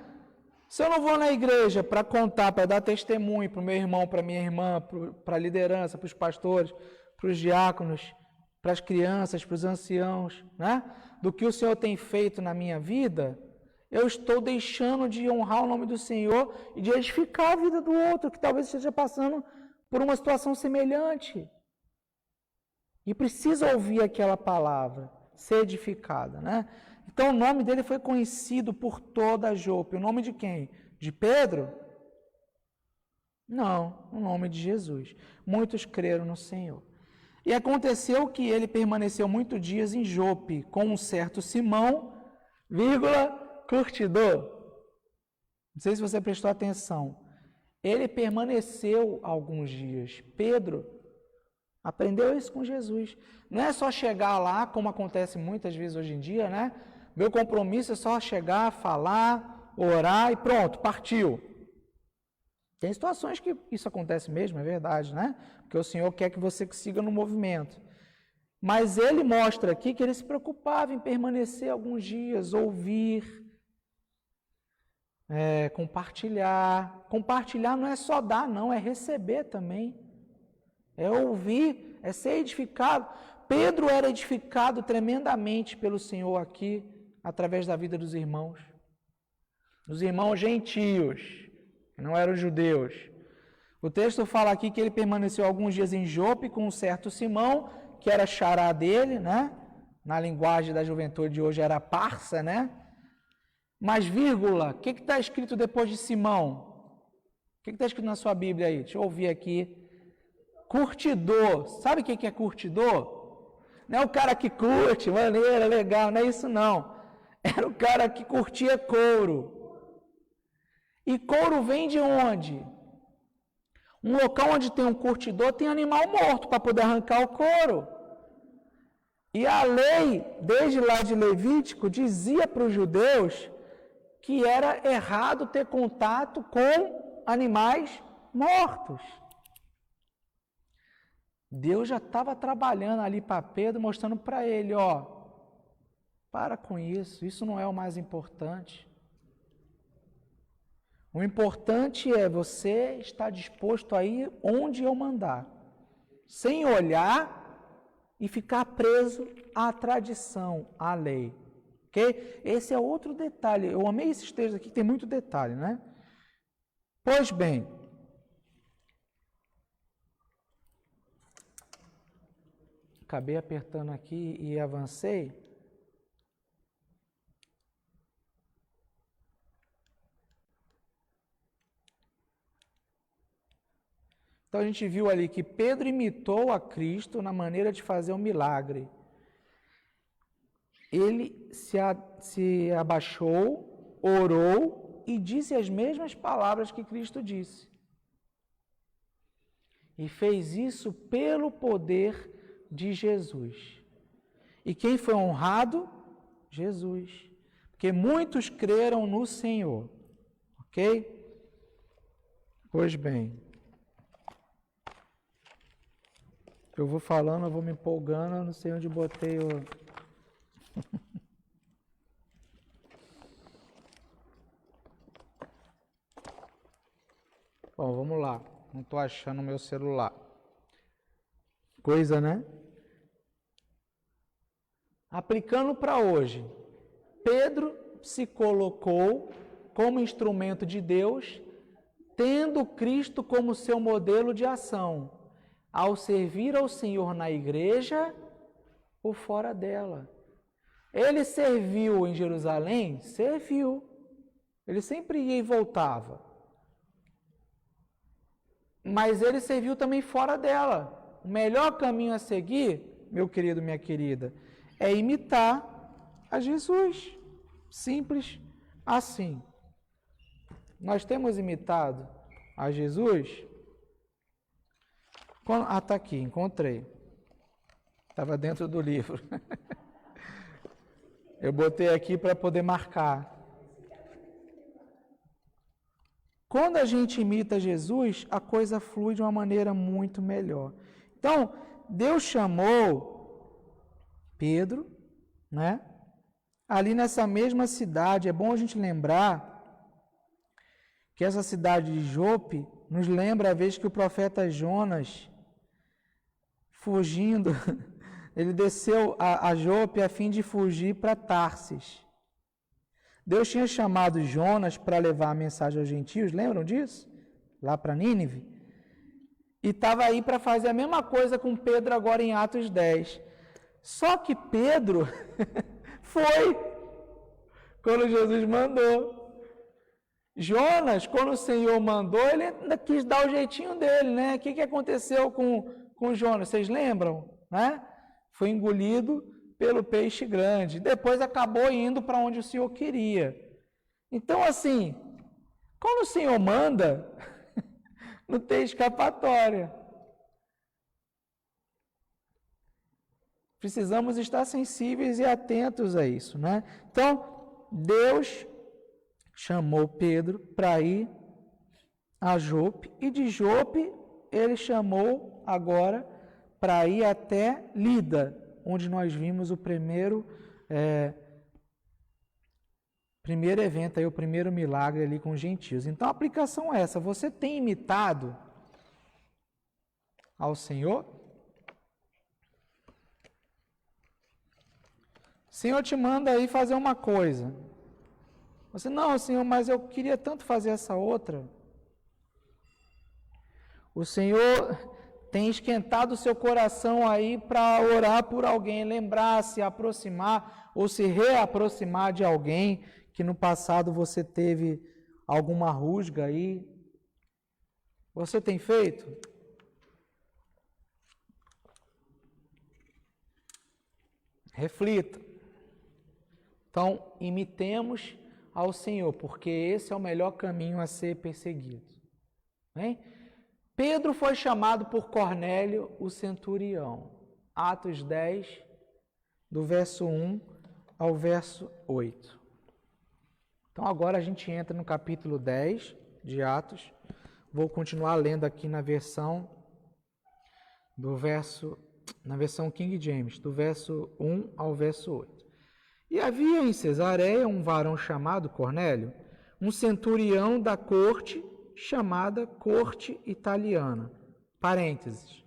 Se eu não vou na igreja para contar, para dar testemunho para o meu irmão, para a minha irmã, para a liderança, para os pastores, para os diáconos, para as crianças, para os anciãos, né? Do que o Senhor tem feito na minha vida, eu estou deixando de honrar o nome do Senhor e de edificar a vida do outro, que talvez esteja passando por uma situação semelhante. E precisa ouvir aquela palavra, ser edificada, né? Então o nome dele foi conhecido por toda a Jope. O nome de quem? De Pedro? Não, o nome de Jesus. Muitos creram no Senhor. E aconteceu que ele permaneceu muitos dias em Jope, com um certo Simão, curtidor. Não sei se você prestou atenção. Ele permaneceu alguns dias. Pedro aprendeu isso com Jesus. Não é só chegar lá, como acontece muitas vezes hoje em dia, né? Meu compromisso é só chegar, falar, orar e pronto, partiu. Tem situações que isso acontece mesmo, é verdade, né? Porque o Senhor quer que você siga no movimento. Mas ele mostra aqui que ele se preocupava em permanecer alguns dias, ouvir, compartilhar. Compartilhar não é só dar, não, é receber também. É ouvir, é ser edificado. Pedro era edificado tremendamente pelo Senhor aqui, através da vida dos irmãos gentios, que não eram judeus. O texto fala aqui que ele permaneceu alguns dias em Jope com um certo Simão, que era xará dele, né? Na linguagem da juventude de hoje era parça, né? Mas, vírgula, o que está escrito depois de Simão? O que está escrito na sua Bíblia aí? Deixa eu ouvir aqui. Curtidor. Sabe o que é curtidor? Não é o cara que curte, maneira, legal, não é isso não. Era o cara que curtia couro. E couro vem de onde? Um local onde tem um curtidor tem animal morto para poder arrancar o couro. E a lei, desde lá de Levítico, dizia para os judeus que era errado ter contato com animais mortos. Deus já estava trabalhando ali para Pedro, mostrando para ele, para com isso não é o mais importante. O importante é você estar disposto a ir onde eu mandar, sem olhar e ficar preso à tradição, à lei. Ok? Esse é outro detalhe. Eu amei esses textos aqui, tem muito detalhe, né? Pois bem, acabei apertando aqui e avancei. Então a gente viu ali que Pedro imitou a Cristo na maneira de fazer um milagre. Ele se abaixou, orou e disse as mesmas palavras que Cristo disse. E fez isso pelo poder de Jesus. E quem foi honrado? Jesus. Porque muitos creram no Senhor. Ok? Pois bem. Eu vou falando, eu vou me empolgando, eu não sei onde botei o... Bom, vamos lá. Não estou achando o meu celular. Coisa, né? Aplicando para hoje. Pedro se colocou como instrumento de Deus, tendo Cristo como seu modelo de ação, ao servir ao Senhor na igreja ou fora dela. Ele serviu em Jerusalém? Serviu. Ele sempre ia e voltava. Mas ele serviu também fora dela. O melhor caminho a seguir, meu querido, minha querida, é imitar a Jesus. Simples assim. Nós temos imitado a Jesus? Está aqui, encontrei. Estava dentro do livro. Eu botei aqui para poder marcar. Quando a gente imita Jesus, a coisa flui de uma maneira muito melhor. Então, Deus chamou Pedro, né? Ali nessa mesma cidade, é bom a gente lembrar que essa cidade de Jope nos lembra a vez que o profeta Jonas, fugindo, ele desceu a Jope a fim de fugir para Tarsis. Deus tinha chamado Jonas para levar a mensagem aos gentios, lembram disso? Lá para Nínive. E estava aí para fazer a mesma coisa com Pedro agora em Atos 10. Só que Pedro foi quando Jesus mandou. Jonas, quando o Senhor mandou, ele ainda quis dar o jeitinho dele, né? O que aconteceu com Jonas? Vocês lembram? Né? Foi engolido pelo peixe grande. Depois acabou indo para onde o Senhor queria. Então, assim, quando o Senhor manda, não tem escapatória. Precisamos estar sensíveis e atentos a isso, né? Então, Deus chamou Pedro para ir a Jope, e de Jope ele chamou agora para ir até Lida, onde nós vimos o primeiro evento, aí, o primeiro milagre ali com os gentios. Então a aplicação é essa: você tem imitado ao Senhor? O Senhor te manda aí fazer uma coisa. Você, não, Senhor, mas eu queria tanto fazer essa outra. O Senhor tem esquentado o seu coração aí para orar por alguém, lembrar, se aproximar ou se reaproximar de alguém que no passado você teve alguma rusga aí. Você tem feito? Reflita. Então, imitemos ao Senhor, porque esse é o melhor caminho a ser perseguido. Hein? Pedro foi chamado por Cornélio, o centurião. Atos 10, do verso 1 ao verso 8. Então agora a gente entra no capítulo 10 de Atos. Vou continuar lendo aqui na versão King James, do verso 1 ao verso 8. E havia em Cesareia um varão chamado Cornélio, um centurião da corte chamada corte italiana. Parênteses.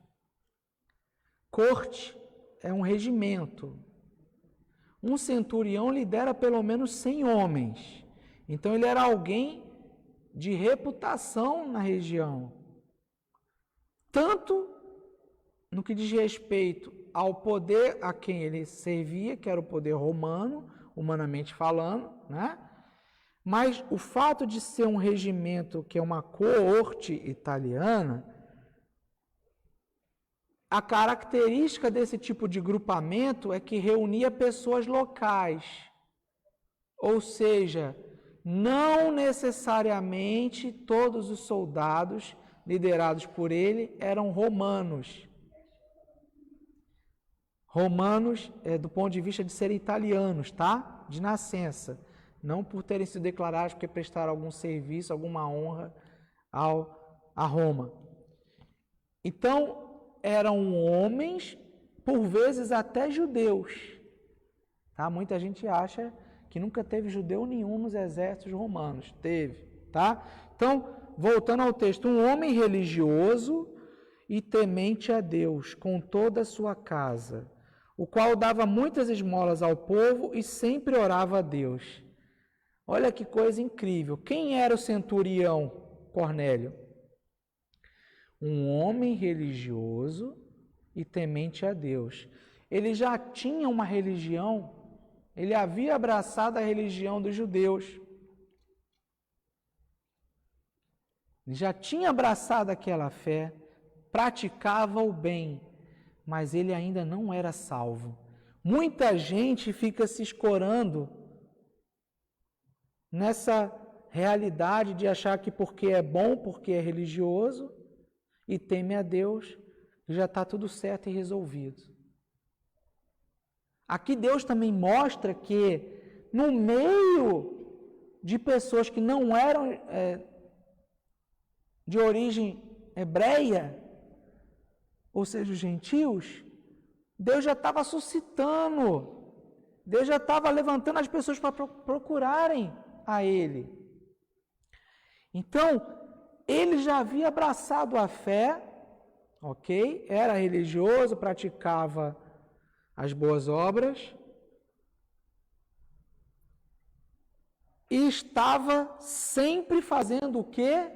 Corte é um regimento. Um centurião lidera pelo menos 100 homens. Então ele era alguém de reputação na região. Tanto no que diz respeito ao poder a quem ele servia, que era o poder romano, humanamente falando, né? Mas o fato de ser um regimento que é uma coorte italiana, a característica desse tipo de grupamento é que reunia pessoas locais. Ou seja, não necessariamente todos os soldados liderados por ele eram romanos. Romanos, do ponto de vista de serem italianos, tá? De nascença. Não por terem sido declarados porque prestaram algum serviço, alguma honra a Roma. Então, eram homens, por vezes até judeus. Tá? Muita gente acha que nunca teve judeu nenhum nos exércitos romanos. Teve, tá? Então, voltando ao texto, um homem religioso e temente a Deus, com toda a sua casa, o qual dava muitas esmolas ao povo e sempre orava a Deus. Olha que coisa incrível. Quem era o centurião Cornélio? Um homem religioso e temente a Deus. Ele já tinha uma religião, ele havia abraçado a religião dos judeus. Ele já tinha abraçado aquela fé, praticava o bem, mas ele ainda não era salvo. Muita gente fica se escorando nessa realidade de achar que porque é bom, porque é religioso e teme a Deus, já está tudo certo e resolvido. Aqui Deus também mostra que no meio de pessoas que não eram de origem hebreia, ou seja, os gentios, Deus já estava suscitando, Deus já estava levantando as pessoas para procurarem a Ele. Então, ele já havia abraçado a fé, ok? Era religioso, praticava as boas obras, e estava sempre fazendo o quê?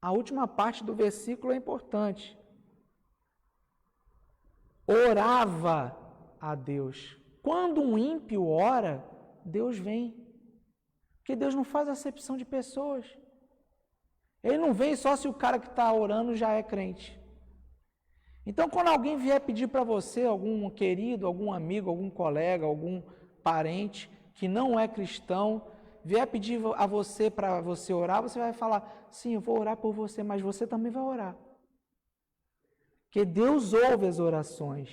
A última parte do versículo é importante. Orava a Deus. Quando um ímpio ora, Deus vem. Porque Deus não faz acepção de pessoas. Ele não vem só se o cara que está orando já é crente. Então, quando alguém vier pedir para você, algum querido, algum amigo, algum colega, algum parente que não é cristão, vier pedir a você para você orar, você vai falar, sim, eu vou orar por você, mas você também vai orar. Porque Deus ouve as orações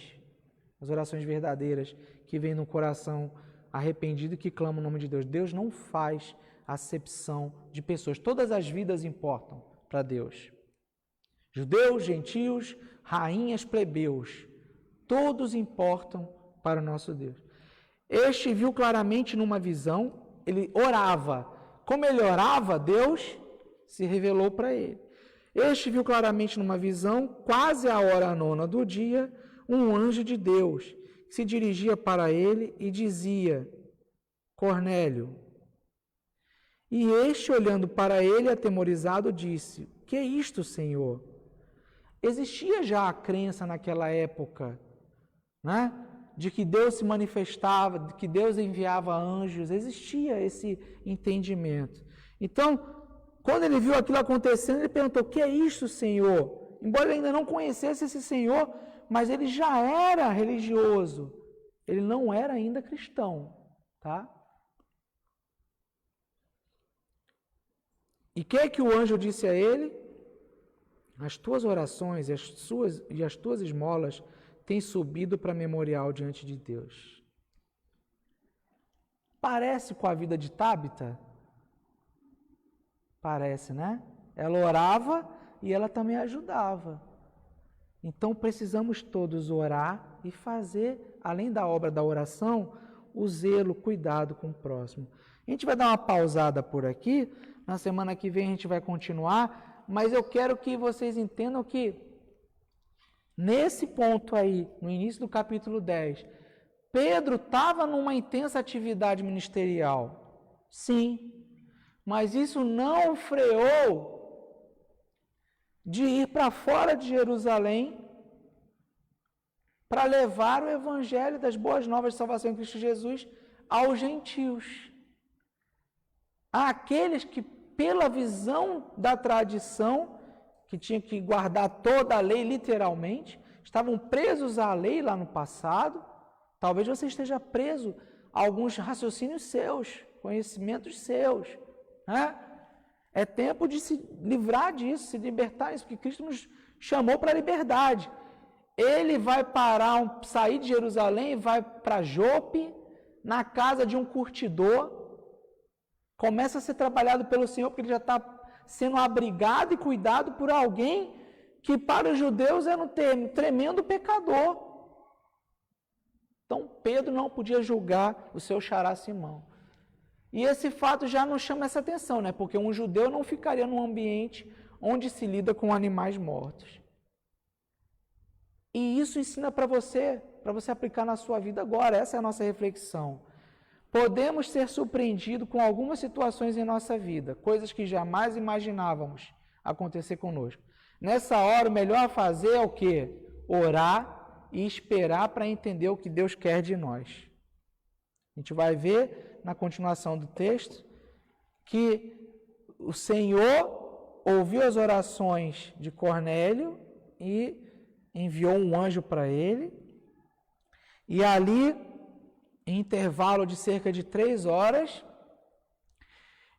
verdadeiras que vêm no coração arrependido e que clamam o nome de Deus. Deus não faz acepção de pessoas. Todas as vidas importam para Deus. Judeus, gentios, rainhas, plebeus, todos importam para o nosso Deus. Este viu claramente numa visão, ele orava. Como ele orava, Deus se revelou para ele. Este viu claramente numa visão, quase à hora 9 do dia, um anjo de Deus, que se dirigia para ele e dizia, Cornélio. E este, olhando para ele, atemorizado, disse, que é isto, Senhor? Existia já a crença naquela época, né? De que Deus se manifestava, de que Deus enviava anjos, existia esse entendimento. Então, quando ele viu aquilo acontecendo, ele perguntou, o que é isso, Senhor? Embora ele ainda não conhecesse esse Senhor, mas ele já era religioso. Ele não era ainda cristão, tá? E o que é que o anjo disse a ele? As tuas orações e as tuas esmolas têm subido para memorial diante de Deus. Parece com a vida de Tábita? Parece, né? Ela orava e ela também ajudava. Então precisamos todos orar e fazer, além da obra da oração, o zelo, o cuidado com o próximo. A gente vai dar uma pausada por aqui, na semana que vem a gente vai continuar, mas eu quero que vocês entendam que nesse ponto aí, no início do capítulo 10, Pedro estava numa intensa atividade ministerial. Sim, mas isso não o freou de ir para fora de Jerusalém para levar o evangelho das boas novas de salvação em Cristo Jesus aos gentios. Àqueles que, pela visão da tradição, que tinha que guardar toda a lei literalmente, estavam presos à lei lá no passado. Talvez você esteja preso a alguns raciocínios seus, conhecimentos seus, né? É tempo de se livrar disso, se libertar disso, porque Cristo nos chamou para a liberdade. Ele vai sair de Jerusalém, vai para Jope, na casa de um curtidor, começa a ser trabalhado pelo Senhor, porque ele já está sendo abrigado e cuidado por alguém que para os judeus era um tremendo pecador. Então Pedro não podia julgar o seu xará Simão. E esse fato já não chama essa atenção, né? Porque um judeu não ficaria num ambiente onde se lida com animais mortos. E isso ensina para você aplicar na sua vida agora. Essa é a nossa reflexão. Podemos ser surpreendidos com algumas situações em nossa vida, coisas que jamais imaginávamos acontecer conosco. Nessa hora, o melhor a fazer é o quê? Orar e esperar para entender o que Deus quer de nós. A gente vai ver na continuação do texto que o Senhor ouviu as orações de Cornélio e enviou um anjo para ele. E ali, em intervalo de cerca de 3 horas,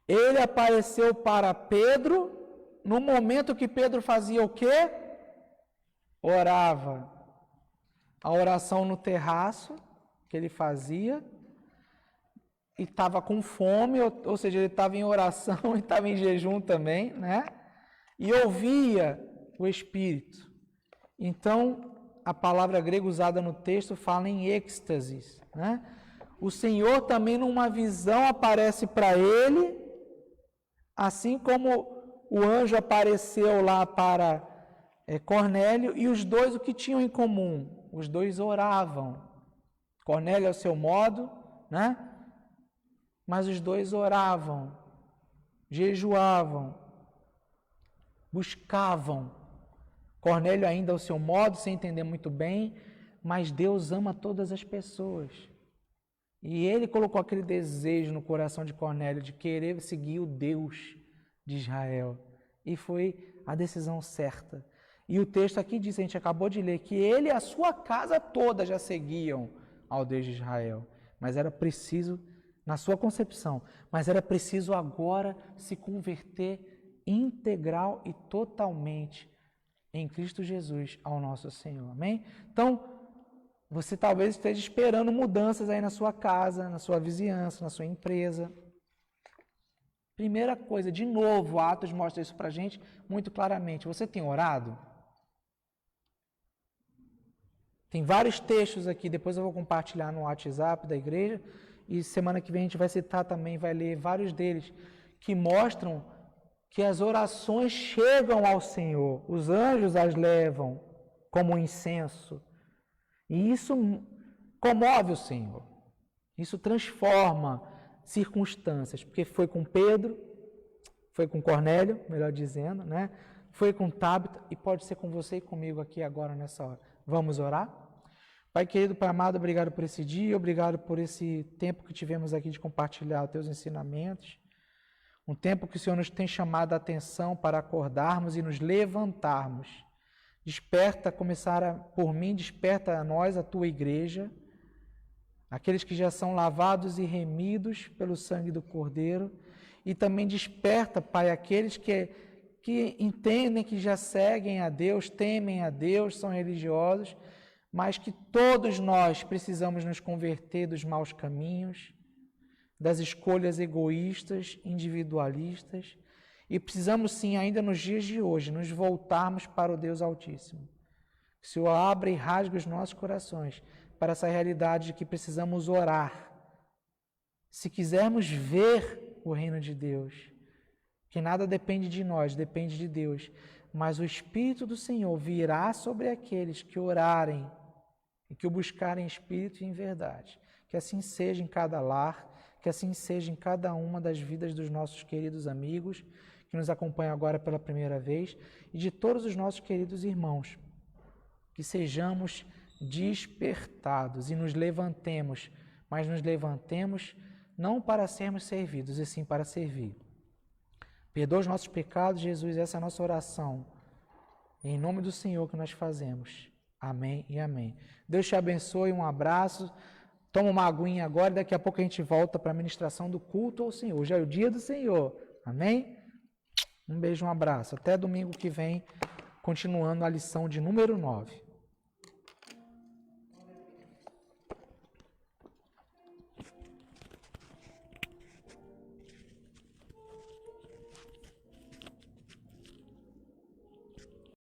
ele apareceu para Pedro, no momento que Pedro fazia o quê? Orava. A oração no terraço que ele fazia, e estava com fome, ou seja, ele estava em oração e estava em jejum também, né? E ouvia o Espírito. Então, a palavra grega usada no texto fala em êxtase, né? O Senhor também numa visão aparece para ele, assim como o anjo apareceu lá para Cornélio, e os dois o que tinham em comum? Os dois oravam. Cornélio ao seu modo, né? Mas os dois oravam, jejuavam, buscavam. Cornélio ainda ao seu modo, sem entender muito bem, mas Deus ama todas as pessoas. E ele colocou aquele desejo no coração de Cornélio de querer seguir o Deus de Israel. E foi a decisão certa. E o texto aqui diz, a gente acabou de ler, que ele e a sua casa toda já seguiam ao Deus de Israel. Mas era preciso, na sua concepção, mas era preciso agora se converter integral e totalmente em Cristo Jesus ao nosso Senhor. Amém? Então, você talvez esteja esperando mudanças aí na sua casa, na sua vizinhança, na sua empresa. Primeira coisa, de novo, Atos mostra isso para a gente muito claramente. Você tem orado? Tem vários textos aqui, depois eu vou compartilhar no WhatsApp da igreja, e semana que vem a gente vai citar também, vai ler vários deles, que mostram que as orações chegam ao Senhor, os anjos as levam como incenso, e isso comove o Senhor, isso transforma circunstâncias, porque foi com Pedro, foi com Cornélio, melhor dizendo, né? Foi com Tabita e pode ser com você e comigo aqui agora nessa hora. Vamos orar? Pai querido, Pai amado, obrigado por esse dia, obrigado por esse tempo que tivemos aqui de compartilhar os teus ensinamentos, um tempo que o Senhor nos tem chamado a atenção para acordarmos e nos levantarmos. Desperta, por mim, desperta a nós, a tua igreja, aqueles que já são lavados e remidos pelo sangue do Cordeiro, e também desperta, Pai, aqueles que entendem que já seguem a Deus, temem a Deus, são religiosos, mas que todos nós precisamos nos converter dos maus caminhos, das escolhas egoístas, individualistas, e precisamos sim, ainda nos dias de hoje, nos voltarmos para o Deus Altíssimo. Que o Senhor abra e rasgue os nossos corações para essa realidade de que precisamos orar. Se quisermos ver o reino de Deus, que nada depende de nós, depende de Deus, mas o Espírito do Senhor virá sobre aqueles que orarem e que o buscarem em espírito e em verdade. Que assim seja em cada lar, que assim seja em cada uma das vidas dos nossos queridos amigos que nos acompanham agora pela primeira vez e de todos os nossos queridos irmãos. Que sejamos despertados e nos levantemos, mas nos levantemos não para sermos servidos, e sim para servir. Perdoa os nossos pecados, Jesus, essa é a nossa oração. Em nome do Senhor que nós fazemos. Amém e amém. Deus te abençoe, um abraço. Toma uma aguinha agora e daqui a pouco a gente volta para a ministração do culto ao Senhor. Hoje é o dia do Senhor. Amém? Um beijo, um abraço. Até domingo que vem, continuando a lição de número 9.